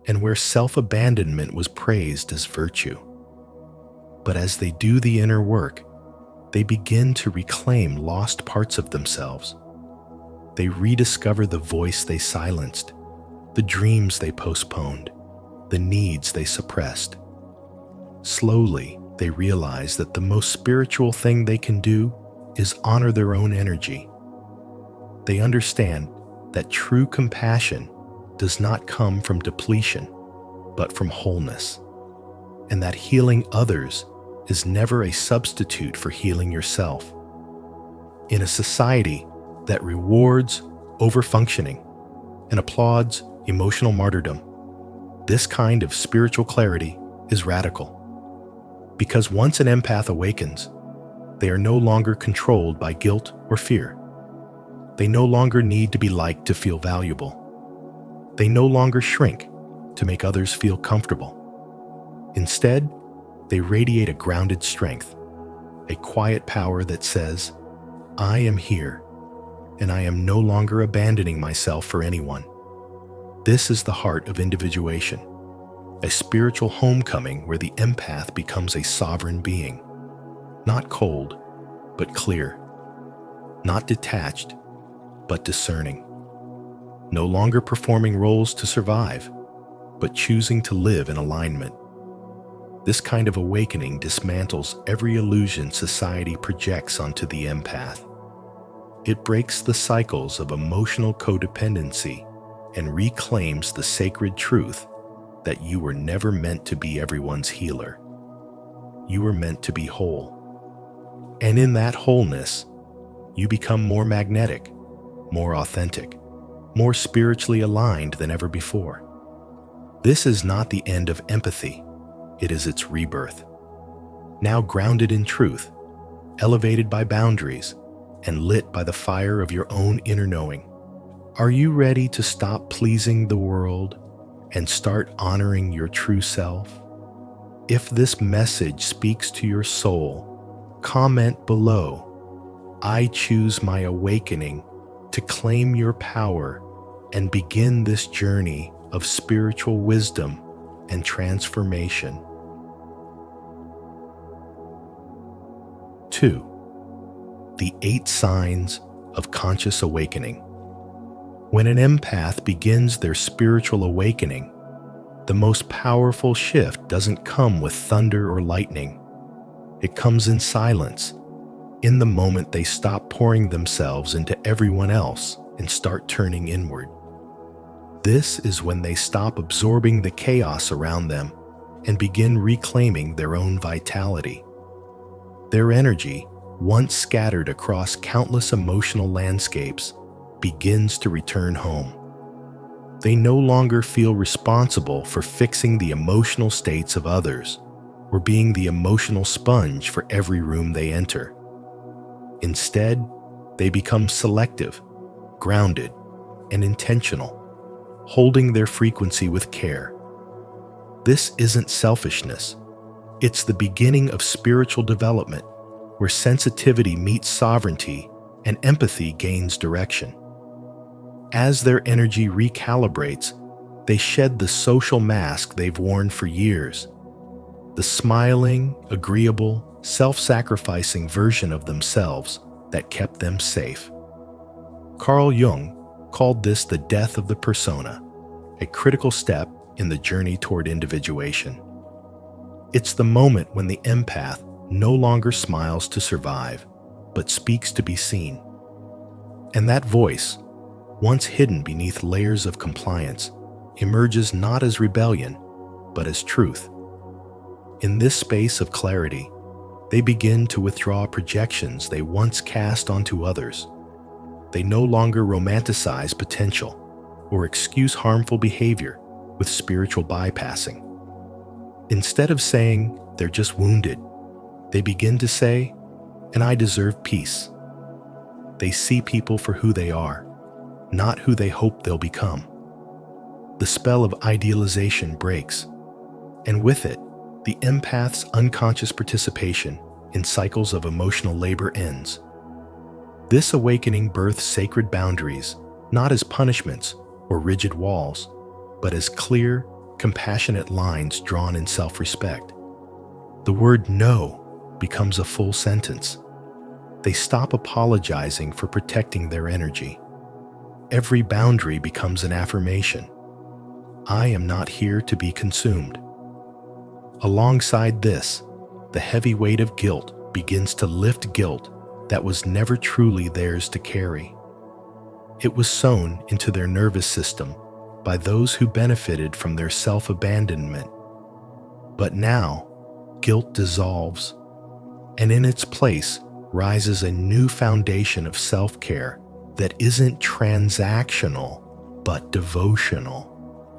S1: and where self-abandonment was praised as virtue. But as they do the inner work, they begin to reclaim lost parts of themselves. They rediscover the voice they silenced, the dreams they postponed, the needs they suppressed. Slowly, they realize that the most spiritual thing they can do is honor their own energy. They understand that true compassion does not come from depletion, but from wholeness, and that healing others is never a substitute for healing yourself. In a society that rewards overfunctioning and applauds emotional martyrdom, this kind of spiritual clarity is radical. Because once an empath awakens, they are no longer controlled by guilt or fear. They no longer need to be liked to feel valuable. They no longer shrink to make others feel comfortable. Instead, they radiate a grounded strength, a quiet power that says, "I am here, and I am no longer abandoning myself for anyone." This is the heart of individuation, a spiritual homecoming where the empath becomes a sovereign being, not cold, but clear, not detached, but discerning, no longer performing roles to survive, but choosing to live in alignment. This kind of awakening dismantles every illusion society projects onto the empath. It breaks the cycles of emotional codependency and reclaims the sacred truth that you were never meant to be everyone's healer. You were meant to be whole. And in that wholeness, you become more magnetic, more authentic, more spiritually aligned than ever before. This is not the end of empathy. It is its rebirth. Now grounded in truth, elevated by boundaries, and lit by the fire of your own inner knowing, are you ready to stop pleasing the world and start honoring your true self? If this message speaks to your soul, comment below, "I choose my awakening," to claim your power and begin this journey of spiritual wisdom and transformation. 2. The 8 signs of conscious awakening. When an empath begins their spiritual awakening, the most powerful shift doesn't come with thunder or lightning. It comes in silence, in the moment they stop pouring themselves into everyone else and start turning inward. This is when they stop absorbing the chaos around them and begin reclaiming their own vitality. Their energy, once scattered across countless emotional landscapes, begins to return home. They no longer feel responsible for fixing the emotional states of others, or being the emotional sponge for every room they enter. Instead, they become selective, grounded, and intentional, holding their frequency with care. This isn't selfishness. It's the beginning of spiritual development, where sensitivity meets sovereignty and empathy gains direction. As their energy recalibrates, they shed the social mask they've worn for years, the smiling, agreeable, self-sacrificing version of themselves that kept them safe. Carl Jung called this the death of the persona, a critical step in the journey toward individuation. It's the moment when the empath no longer smiles to survive, but speaks to be seen. And that voice, once hidden beneath layers of compliance, emerges not as rebellion, but as truth. In this space of clarity, they begin to withdraw projections they once cast onto others. They no longer romanticize potential or excuse harmful behavior with spiritual bypassing. Instead of saying, "They're just wounded," they begin to say, "And I deserve peace." They see people for who they are, not who they hope they'll become. The spell of idealization breaks, and with it, the empath's unconscious participation in cycles of emotional labor ends. This awakening births sacred boundaries, not as punishments or rigid walls, but as clear, compassionate lines drawn in self-respect. The word "no" becomes a full sentence. They stop apologizing for protecting their energy. Every boundary becomes an affirmation. I am not here to be consumed. Alongside this, the heavy weight of guilt begins to lift guilt that was never truly theirs to carry. It was sewn into their nervous system by those who benefited from their self-abandonment. But now, guilt dissolves, and in its place rises a new foundation of self-care that isn't transactional, but devotional.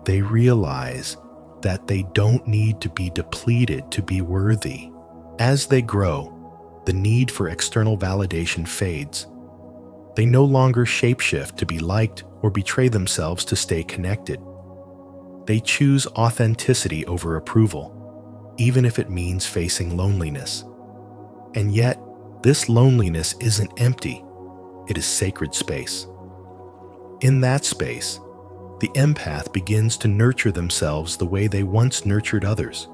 S1: They realize that they don't need to be depleted to be worthy. As they grow, the need for external validation fades. They no longer shapeshift to be liked or betray themselves to stay connected. They choose authenticity over approval, even if it means facing loneliness. And yet, this loneliness isn't empty, it is sacred space. In that space, the empath begins to nurture themselves the way they once nurtured others.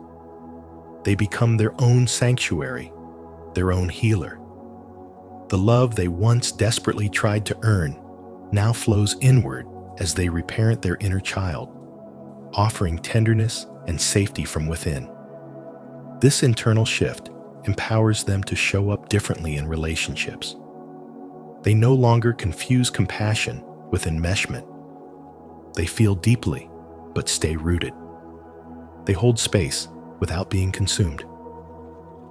S1: They become their own sanctuary, their own healer. The love they once desperately tried to earn now flows inward as they reparent their inner child, offering tenderness and safety from within. This internal shift empowers them to show up differently in relationships. They no longer confuse compassion with enmeshment. They feel deeply, but stay rooted. They hold space without being consumed.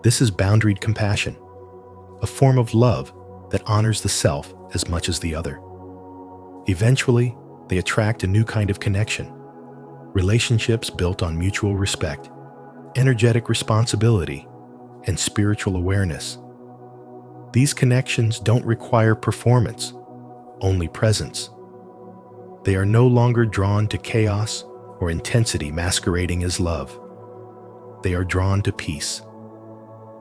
S1: This is boundaried compassion, a form of love that honors the self as much as the other. Eventually, they attract a new kind of connection, relationships built on mutual respect, energetic responsibility, and spiritual awareness. These connections don't require performance, only presence. They are no longer drawn to chaos or intensity masquerading as love. They are drawn to peace.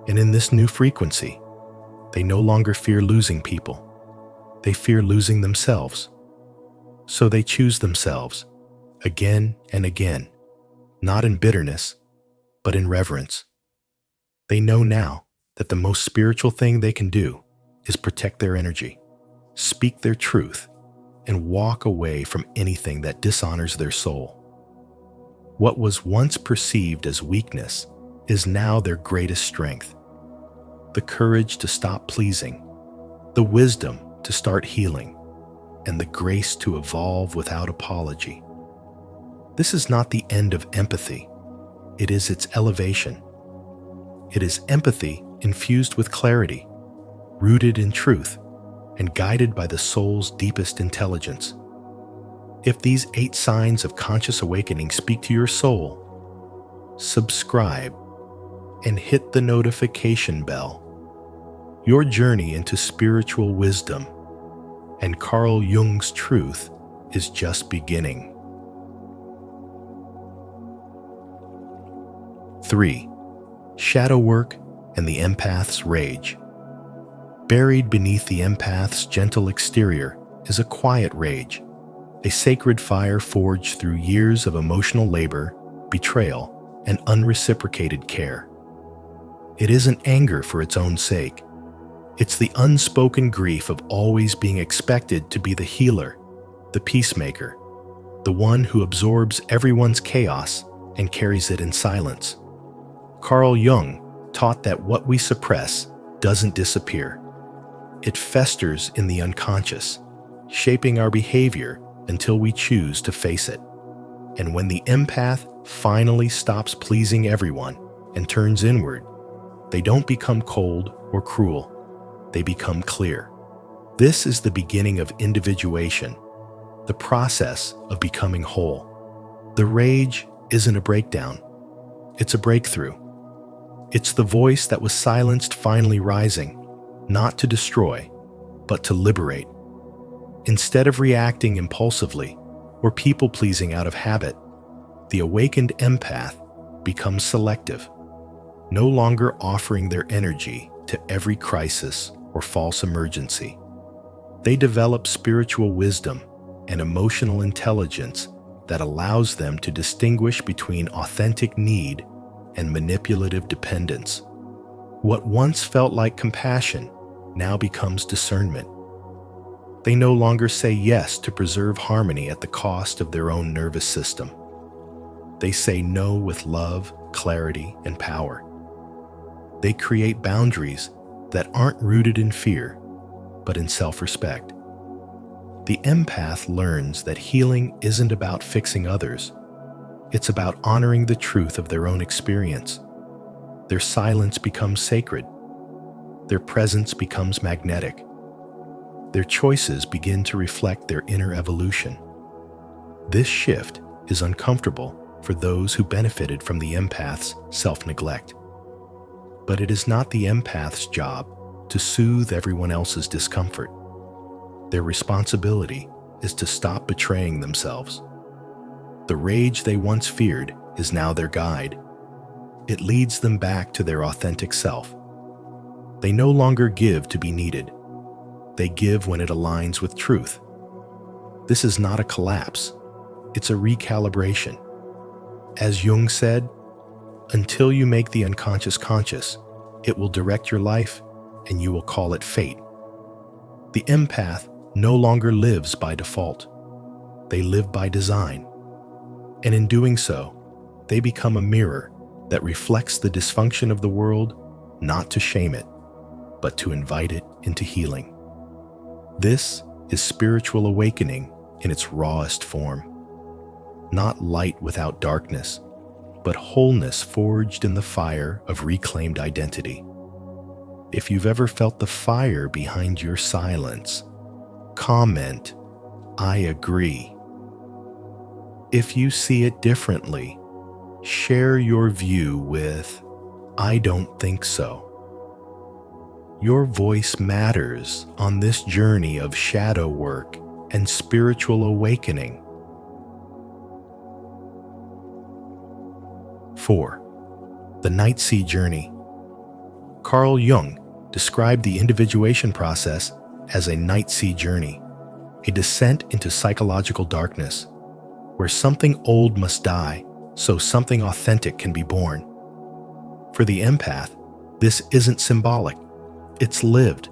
S1: And in this new frequency, they no longer fear losing people. They fear losing themselves. So they choose themselves again and again, not in bitterness, but in reverence. They know now that the most spiritual thing they can do is protect their energy, speak their truth, and walk away from anything that dishonors their soul. What was once perceived as weakness is now their greatest strength. The courage to stop pleasing, the wisdom to start healing, and the grace to evolve without apology. This is not the end of empathy. It is its elevation. It is empathy infused with clarity, rooted in truth, and guided by the soul's deepest intelligence. If these 8 signs of conscious awakening speak to your soul, subscribe, and hit the notification bell. Your journey into spiritual wisdom and Carl Jung's truth is just beginning. 3. Shadow work and the empath's rage. Buried beneath the empath's gentle exterior is a quiet rage, a sacred fire forged through years of emotional labor, betrayal, and unreciprocated care. It isn't anger for its own sake. It's the unspoken grief of always being expected to be the healer, the peacemaker, the one who absorbs everyone's chaos and carries it in silence. Carl Jung taught that what we suppress doesn't disappear. It festers in the unconscious, shaping our behavior until we choose to face it. And when the empath finally stops pleasing everyone and turns inward, they don't become cold or cruel. They become clear. This is the beginning of individuation, the process of becoming whole. The rage isn't a breakdown. It's a breakthrough. It's the voice that was silenced finally rising, not to destroy, but to liberate. Instead of reacting impulsively or people-pleasing out of habit, the awakened empath becomes selective, no longer offering their energy to every crisis or false emergency. They develop spiritual wisdom and emotional intelligence that allows them to distinguish between authentic need and manipulative dependence. What once felt like compassion now becomes discernment. They no longer say yes to preserve harmony at the cost of their own nervous system. They say no with love, clarity, and power. They create boundaries that aren't rooted in fear, but in self-respect. The empath learns that healing isn't about fixing others. It's about honoring the truth of their own experience. Their silence becomes sacred. Their presence becomes magnetic. Their choices begin to reflect their inner evolution. This shift is uncomfortable for those who benefited from the empath's self-neglect. But it is not the empath's job to soothe everyone else's discomfort. Their responsibility is to stop betraying themselves. The rage they once feared is now their guide. It leads them back to their authentic self. They no longer give to be needed. They give when it aligns with truth. This is not a collapse. It's a recalibration. As Jung said, until you make the unconscious conscious, it will direct your life and you will call it fate. The empath no longer lives by default. They live by design. And in doing so, they become a mirror that reflects the dysfunction of the world, not to shame it, but to invite it into healing. This is spiritual awakening in its rawest form. Not light without darkness, but wholeness forged in the fire of reclaimed identity. If you've ever felt the fire behind your silence, comment, "I agree." If you see it differently, share your view with, "I don't think so." Your voice matters on this journey of shadow work and spiritual awakening. 4. The Night Sea Journey. Carl Jung described the individuation process as a night sea journey, a descent into psychological darkness, where something old must die so something authentic can be born. For the empath, this isn't symbolic, it's lived.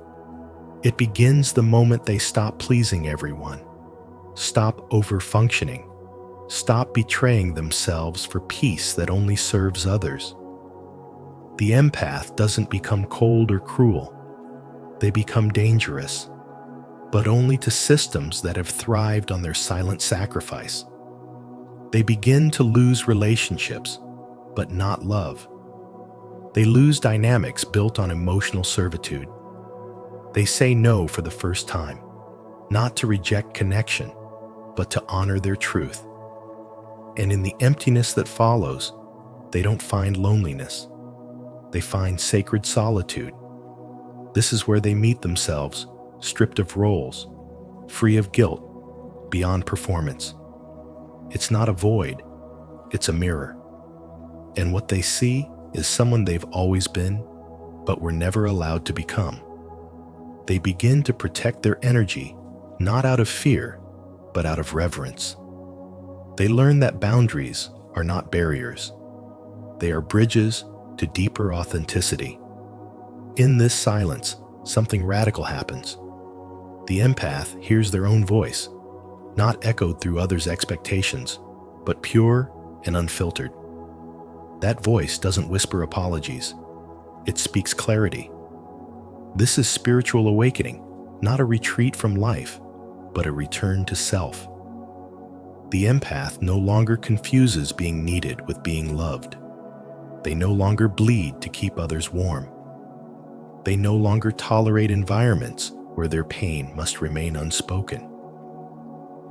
S1: It begins the moment they stop pleasing everyone, stop over-functioning, stop betraying themselves for peace that only serves others. The empath doesn't become cold or cruel. They become dangerous, but only to systems that have thrived on their silent sacrifice. They begin to lose relationships, but not love. They lose dynamics built on emotional servitude. They say no for the first time, not to reject connection, but to honor their truth. And in the emptiness that follows, they don't find loneliness. they find sacred solitude. This is where they meet themselves, stripped of roles, free of guilt, beyond performance. It's not a void, it's a mirror. And what they see is someone they've always been, but were never allowed to become. They begin to protect their energy, not out of fear, but out of reverence. They learn that boundaries are not barriers. They are bridges to deeper authenticity. In this silence, something radical happens. The empath hears their own voice, not echoed through others' expectations, but pure and unfiltered. That voice doesn't whisper apologies. It speaks clarity. This is spiritual awakening, not a retreat from life, but a return to self. The empath no longer confuses being needed with being loved. They no longer bleed to keep others warm. They no longer tolerate environments where their pain must remain unspoken.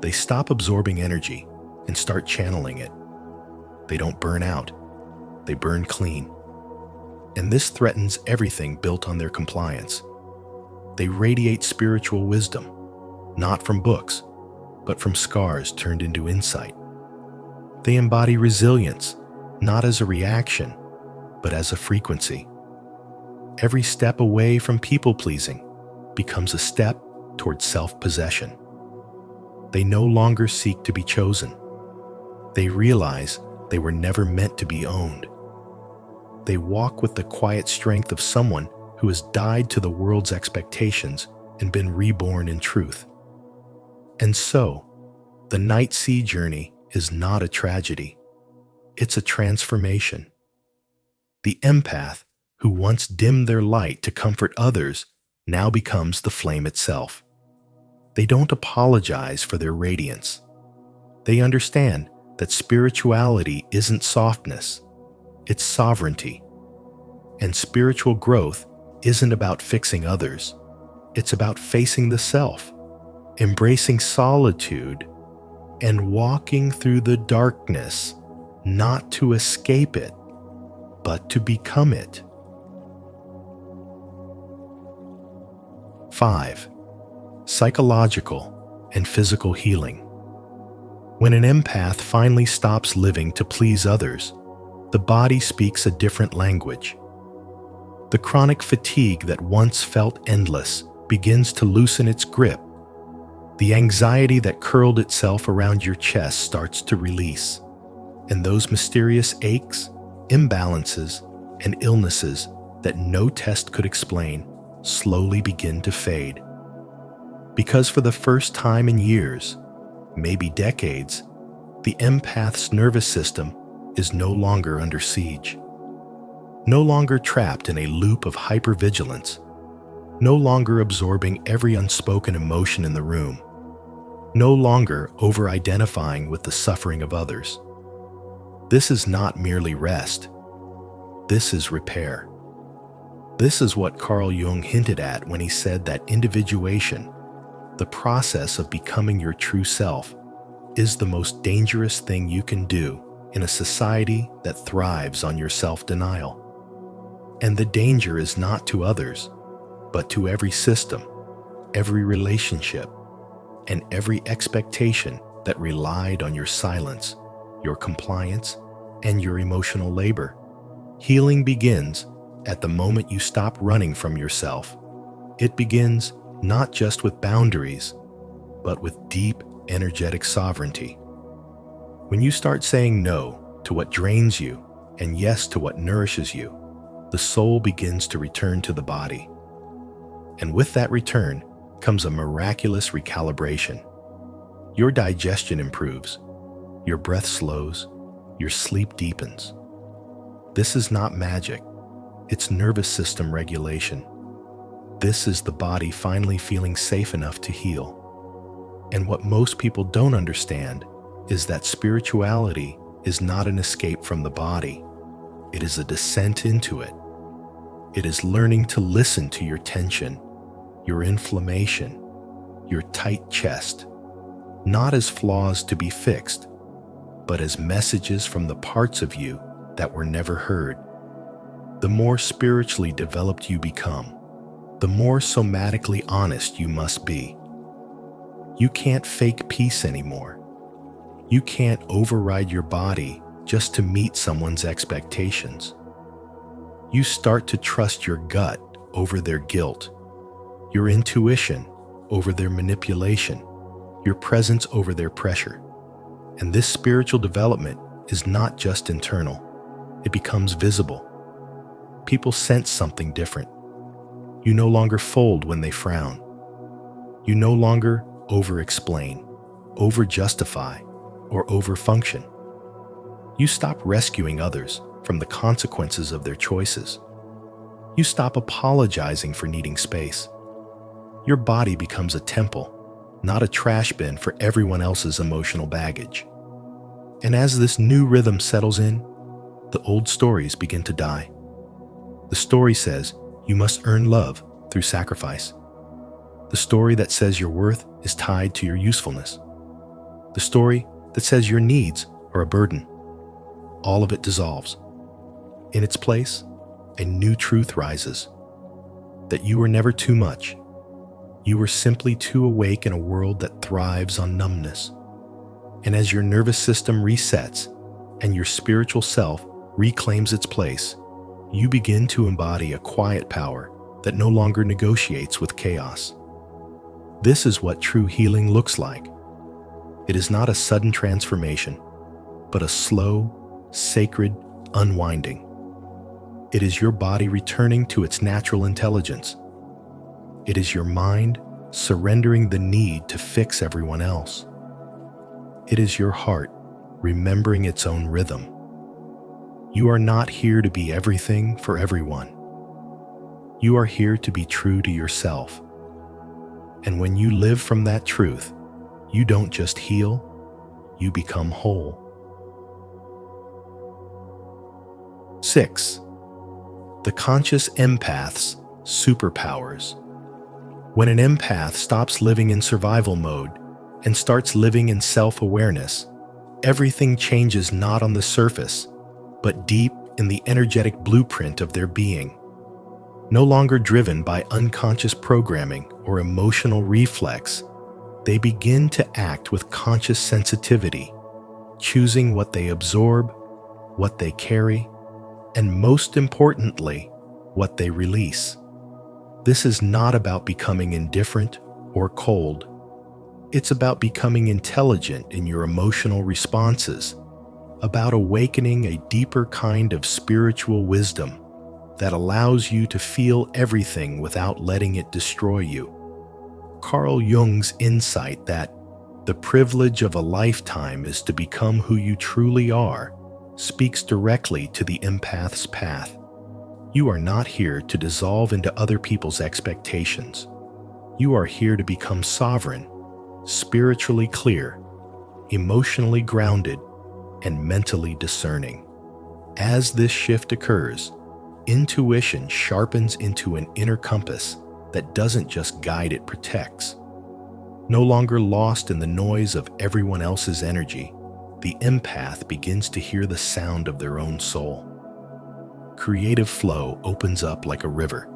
S1: They stop absorbing energy and start channeling it. They don't burn out, they burn clean. And this threatens everything built on their compliance. They radiate spiritual wisdom, not from books, but from scars turned into insight. They embody resilience, not as a reaction, but as a frequency. Every step away from people-pleasing becomes a step towards self-possession. They no longer seek to be chosen. They realize they were never meant to be owned. They walk with the quiet strength of someone who has died to the world's expectations and been reborn in truth. And so, the night sea journey is not a tragedy. It's a transformation. The empath, who once dimmed their light to comfort others, now becomes the flame itself. They don't apologize for their radiance. They understand that spirituality isn't softness, it's sovereignty. And spiritual growth isn't about fixing others. It's about facing the self, embracing solitude, and walking through the darkness, not to escape it, but to become it. 5. Psychological and physical healing. When an empath finally stops living to please others, the body speaks a different language. The chronic fatigue that once felt endless begins to loosen its grip. The anxiety that curled itself around your chest starts to release, and those mysterious aches, imbalances, and illnesses that no test could explain slowly begin to fade. Because for the first time in years, maybe decades, the empath's nervous system is no longer under siege. No longer trapped in a loop of hypervigilance. No longer absorbing every unspoken emotion in the room. No longer over-identifying with the suffering of others. This is not merely rest. This is repair. This is what Carl Jung hinted at when he said that individuation, the process of becoming your true self, is the most dangerous thing you can do in a society that thrives on your self-denial. And the danger is not to others, but to every system, every relationship, and every expectation that relied on your silence, your compliance, and your emotional labor. Healing begins at the moment you stop running from yourself. It begins not just with boundaries, but with deep, energetic sovereignty. When you start saying no to what drains you and yes to what nourishes you, the soul begins to return to the body. And with that return comes a miraculous recalibration. Your digestion improves, your breath slows, your sleep deepens. This is not magic, it's nervous system regulation. This is the body finally feeling safe enough to heal. And what most people don't understand is that spirituality is not an escape from the body. It is a descent into it. It is learning to listen to your tension, your inflammation, your tight chest, not as flaws to be fixed, but as messages from the parts of you that were never heard. the more spiritually developed you become, the more somatically honest you must be. You can't fake peace anymore. You can't override your body just to meet someone's expectations. You start to trust your gut over their guilt, your intuition over their manipulation, your presence over their pressure. And this spiritual development is not just internal, it becomes visible. People sense something different. You no longer fold when they frown. You no longer over-explain, over-justify, or over-function. You stop rescuing others from the consequences of their choices. You stop apologizing for needing space. Your body becomes a temple, not a trash bin for everyone else's emotional baggage. And as this new rhythm settles in, the old stories begin to die. The story says you must earn love through sacrifice. The story that says your worth is tied to your usefulness. The story that says your needs are a burden. All of it dissolves. In its place, a new truth rises, that you were never too much. You were simply too awake in a world that thrives on numbness. And as your nervous system resets and your spiritual self reclaims its place, you begin to embody a quiet power that no longer negotiates with chaos. This is what true healing looks like. It is not a sudden transformation, but a slow, sacred unwinding. It is your body returning to its natural intelligence. It is your mind surrendering the need to fix everyone else. It is your heart remembering its own rhythm. You are not here to be everything for everyone. You are here to be true to yourself. And when you live from that truth, you don't just heal, you become whole. 6. The conscious empath's superpowers. When an empath stops living in survival mode and starts living in self-awareness, everything changes not on the surface, but deep in the energetic blueprint of their being. No longer driven by unconscious programming or emotional reflex, they begin to act with conscious sensitivity, choosing what they absorb, what they carry, and most importantly, what they release. This is not about becoming indifferent or cold. It's about becoming intelligent in your emotional responses, about awakening a deeper kind of spiritual wisdom that allows you to feel everything without letting it destroy you. Carl Jung's insight that the privilege of a lifetime is to become who you truly are speaks directly to the empath's path. You are not here to dissolve into other people's expectations. You are here to become sovereign, spiritually clear, emotionally grounded, and mentally discerning. As this shift occurs, intuition sharpens into an inner compass that doesn't just guide, it protects. No longer lost in the noise of everyone else's energy, the empath begins to hear the sound of their own soul. Creative flow opens up like a river,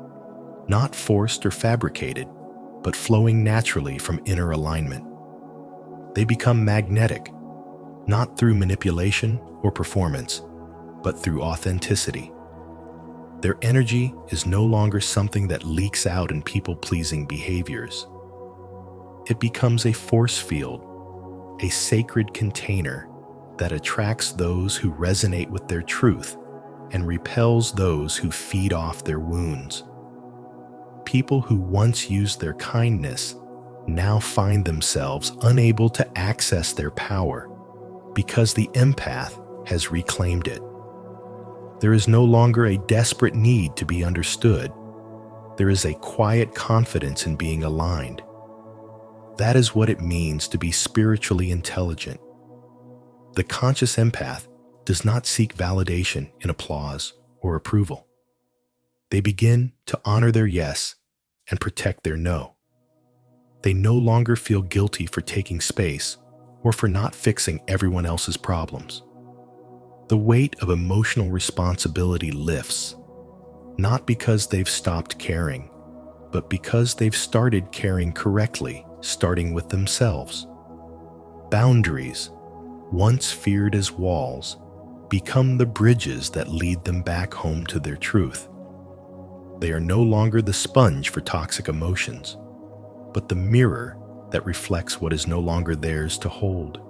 S1: not forced or fabricated, but flowing naturally from inner alignment. They become magnetic, not through manipulation or performance, but through authenticity. Their energy is no longer something that leaks out in people-pleasing behaviors. It becomes a force field, a sacred container that attracts those who resonate with their truth and repels those who feed off their wounds. People who once used their kindness now find themselves unable to access their power because the empath has reclaimed it. There is no longer a desperate need to be understood. There is a quiet confidence in being aligned. That is what it means to be spiritually intelligent. The conscious empath does not seek validation in applause or approval. They begin to honor their yes and protect their no. They no longer feel guilty for taking space or for not fixing everyone else's problems. The weight of emotional responsibility lifts. not because they've stopped caring, but because they've started caring correctly, starting with themselves. Boundaries, once feared as walls, become the bridges that lead them back home to their truth. They are no longer the sponge for toxic emotions, but the mirror that reflects what is no longer theirs to hold.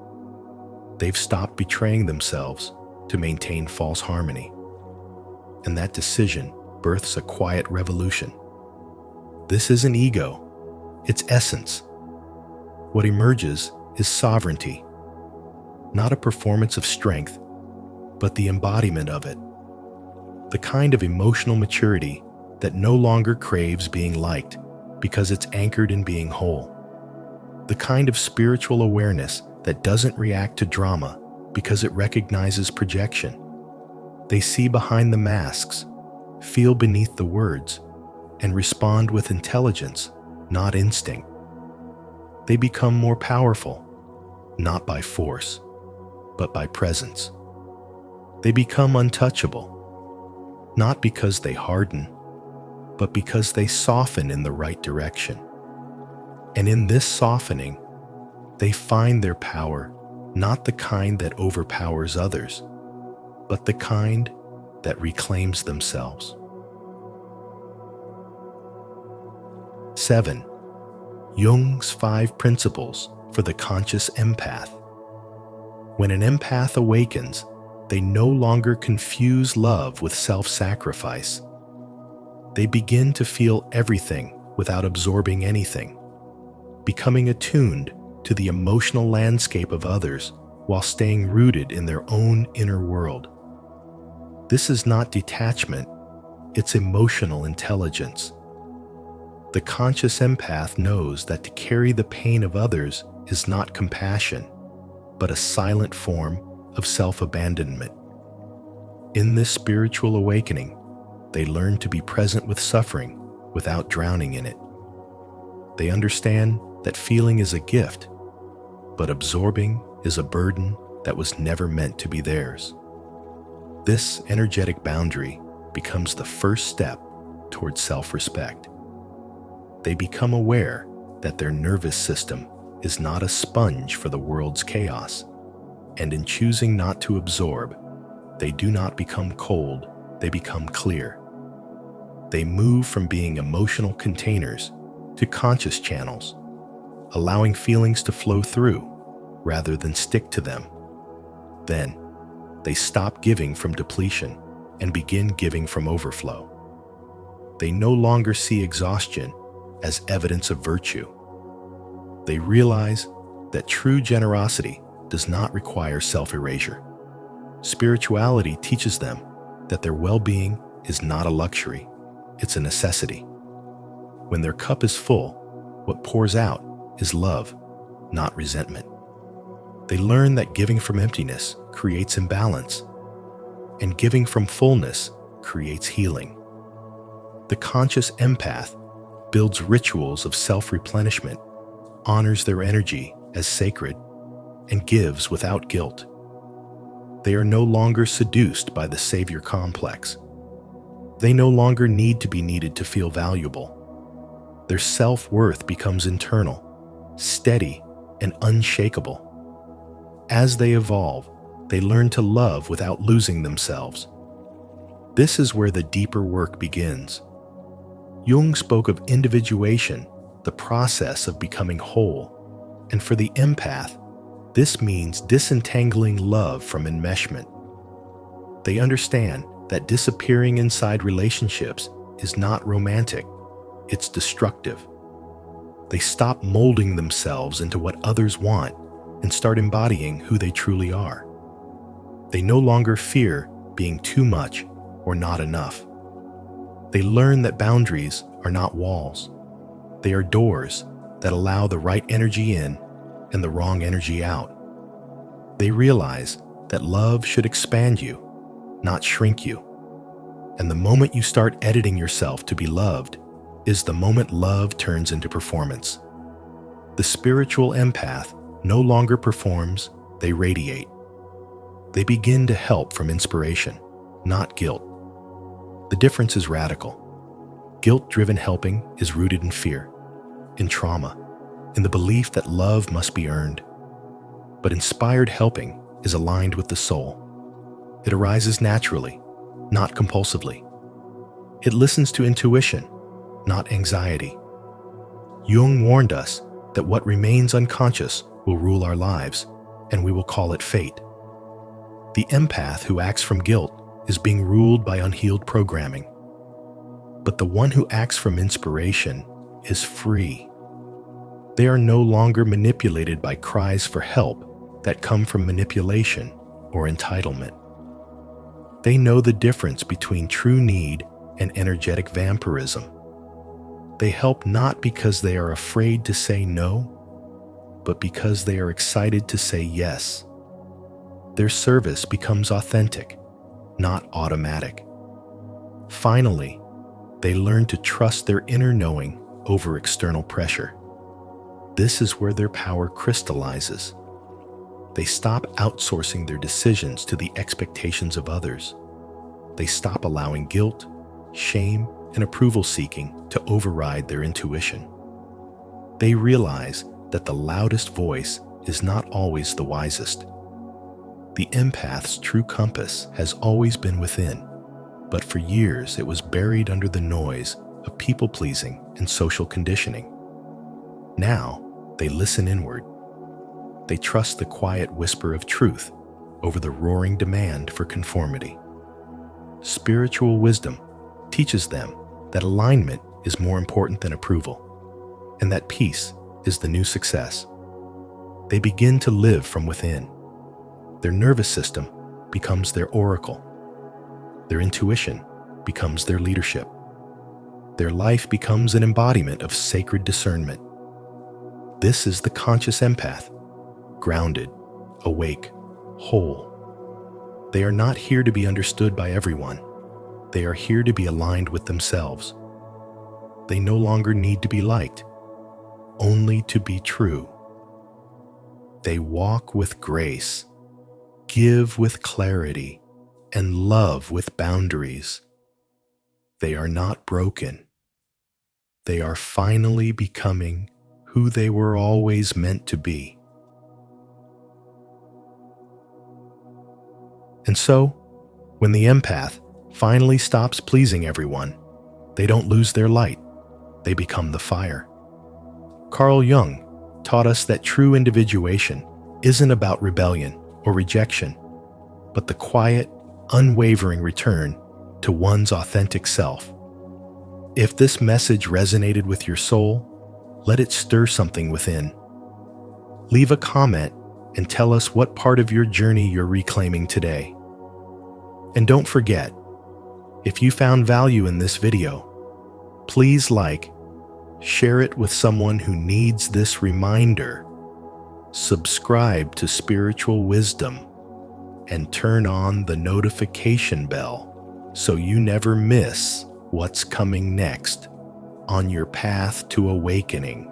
S1: They've stopped betraying themselves to maintain false harmony. And that decision births a quiet revolution. This isn't ego, it's essence. What emerges is sovereignty, not a performance of strength, but the embodiment of it. The kind of emotional maturity that no longer craves being liked because it's anchored in being whole. The kind of spiritual awareness that doesn't react to drama because it recognizes projection. They see behind the masks, feel beneath the words, and respond with intelligence, not instinct. They become more powerful, not by force, but by presence. They become untouchable, not because they harden, but because they soften in the right direction. And in this softening, they find their power, not the kind that overpowers others, but the kind that reclaims themselves. 7. Jung's 5 principles for the conscious empath. When an empath awakens, they no longer confuse love with self-sacrifice. They begin to feel everything without absorbing anything, becoming attuned to the emotional landscape of others while staying rooted in their own inner world. This is not detachment, it's emotional intelligence. The conscious empath knows that to carry the pain of others is not compassion, but a silent form of self-abandonment. In this spiritual awakening, they learn to be present with suffering without drowning in it. They understand that feeling is a gift, but absorbing is a burden that was never meant to be theirs. This energetic boundary becomes the first step towards self-respect. They become aware that their nervous system is not a sponge for the world's chaos, and in choosing not to absorb, they do not become cold, they become clear. They move from being emotional containers to conscious channels, allowing feelings to flow through rather than stick to them. Then, they stop giving from depletion and begin giving from overflow. They no longer see exhaustion as evidence of virtue. They realize that true generosity does not require self-erasure. Spirituality teaches them that their well-being is not a luxury, it's a necessity. When their cup is full, what pours out is love, not resentment. They learn that giving from emptiness creates imbalance, and giving from fullness creates healing. The conscious empath builds rituals of self-replenishment, honors their energy as sacred, and gives without guilt. They are no longer seduced by the savior complex. They no longer need to be needed to feel valuable. Their self-worth becomes internal, steady, and unshakable. As they evolve, they learn to love without losing themselves. This is where the deeper work begins. Jung spoke of individuation, the process of becoming whole, and for the empath, this means disentangling love from enmeshment. They understand that disappearing inside relationships is not romantic, it's destructive. They stop molding themselves into what others want and start embodying who they truly are. They no longer fear being too much or not enough. They learn that boundaries are not walls. They are doors that allow the right energy in and the wrong energy out. They realize that love should expand you, not shrink you. And the moment you start editing yourself to be loved is the moment love turns into performance. The spiritual empath no longer performs, they radiate. They begin to help from inspiration, not guilt. The difference is radical. Guilt-driven helping is rooted in fear, in trauma, in the belief that love must be earned. But inspired helping is aligned with the soul. It arises naturally, not compulsively. It listens to intuition, not anxiety. Jung warned us that what remains unconscious will rule our lives, and we will call it fate. The empath who acts from guilt is being ruled by unhealed programming. But the one who acts from inspiration is free. They are no longer manipulated by cries for help that come from manipulation or entitlement. They know the difference between true need and energetic vampirism. They help not because they are afraid to say no, but because they are excited to say yes. Their service becomes authentic, not automatic. Finally, they learn to trust their inner knowing over external pressure. This is where their power crystallizes. They stop outsourcing their decisions to the expectations of others. They stop allowing guilt, shame, and approval seeking to override their intuition. They realize that the loudest voice is not always the wisest. The empath's true compass has always been within, but for years it was buried under the noise of people-pleasing and social conditioning. Now, they listen inward. They trust the quiet whisper of truth over the roaring demand for conformity. Spiritual wisdom teaches them that alignment is more important than approval, and that peace is the new success. They begin to live from within. Their nervous system becomes their oracle. Their intuition becomes their leadership. Their life becomes an embodiment of sacred discernment. This is the conscious empath, grounded, awake, whole. They are not here to be understood by everyone. They are here to be aligned with themselves. They no longer need to be liked, only to be true. They walk with grace, give with clarity, and love with boundaries. They are not broken. They are finally becoming who they were always meant to be. And so, when the empath finally stops pleasing everyone, they don't lose their light. They become the fire. Carl Jung taught us that true individuation isn't about rebellion or rejection, but the quiet, unwavering return to one's authentic self. If this message resonated with your soul, let it stir something within. Leave a comment and tell us what part of your journey you're reclaiming today. And don't forget, if you found value in this video, please like, share it with someone who needs this reminder, subscribe to Spiritual Wisdom, and turn on the notification bell so you never miss what's coming next on your path to awakening.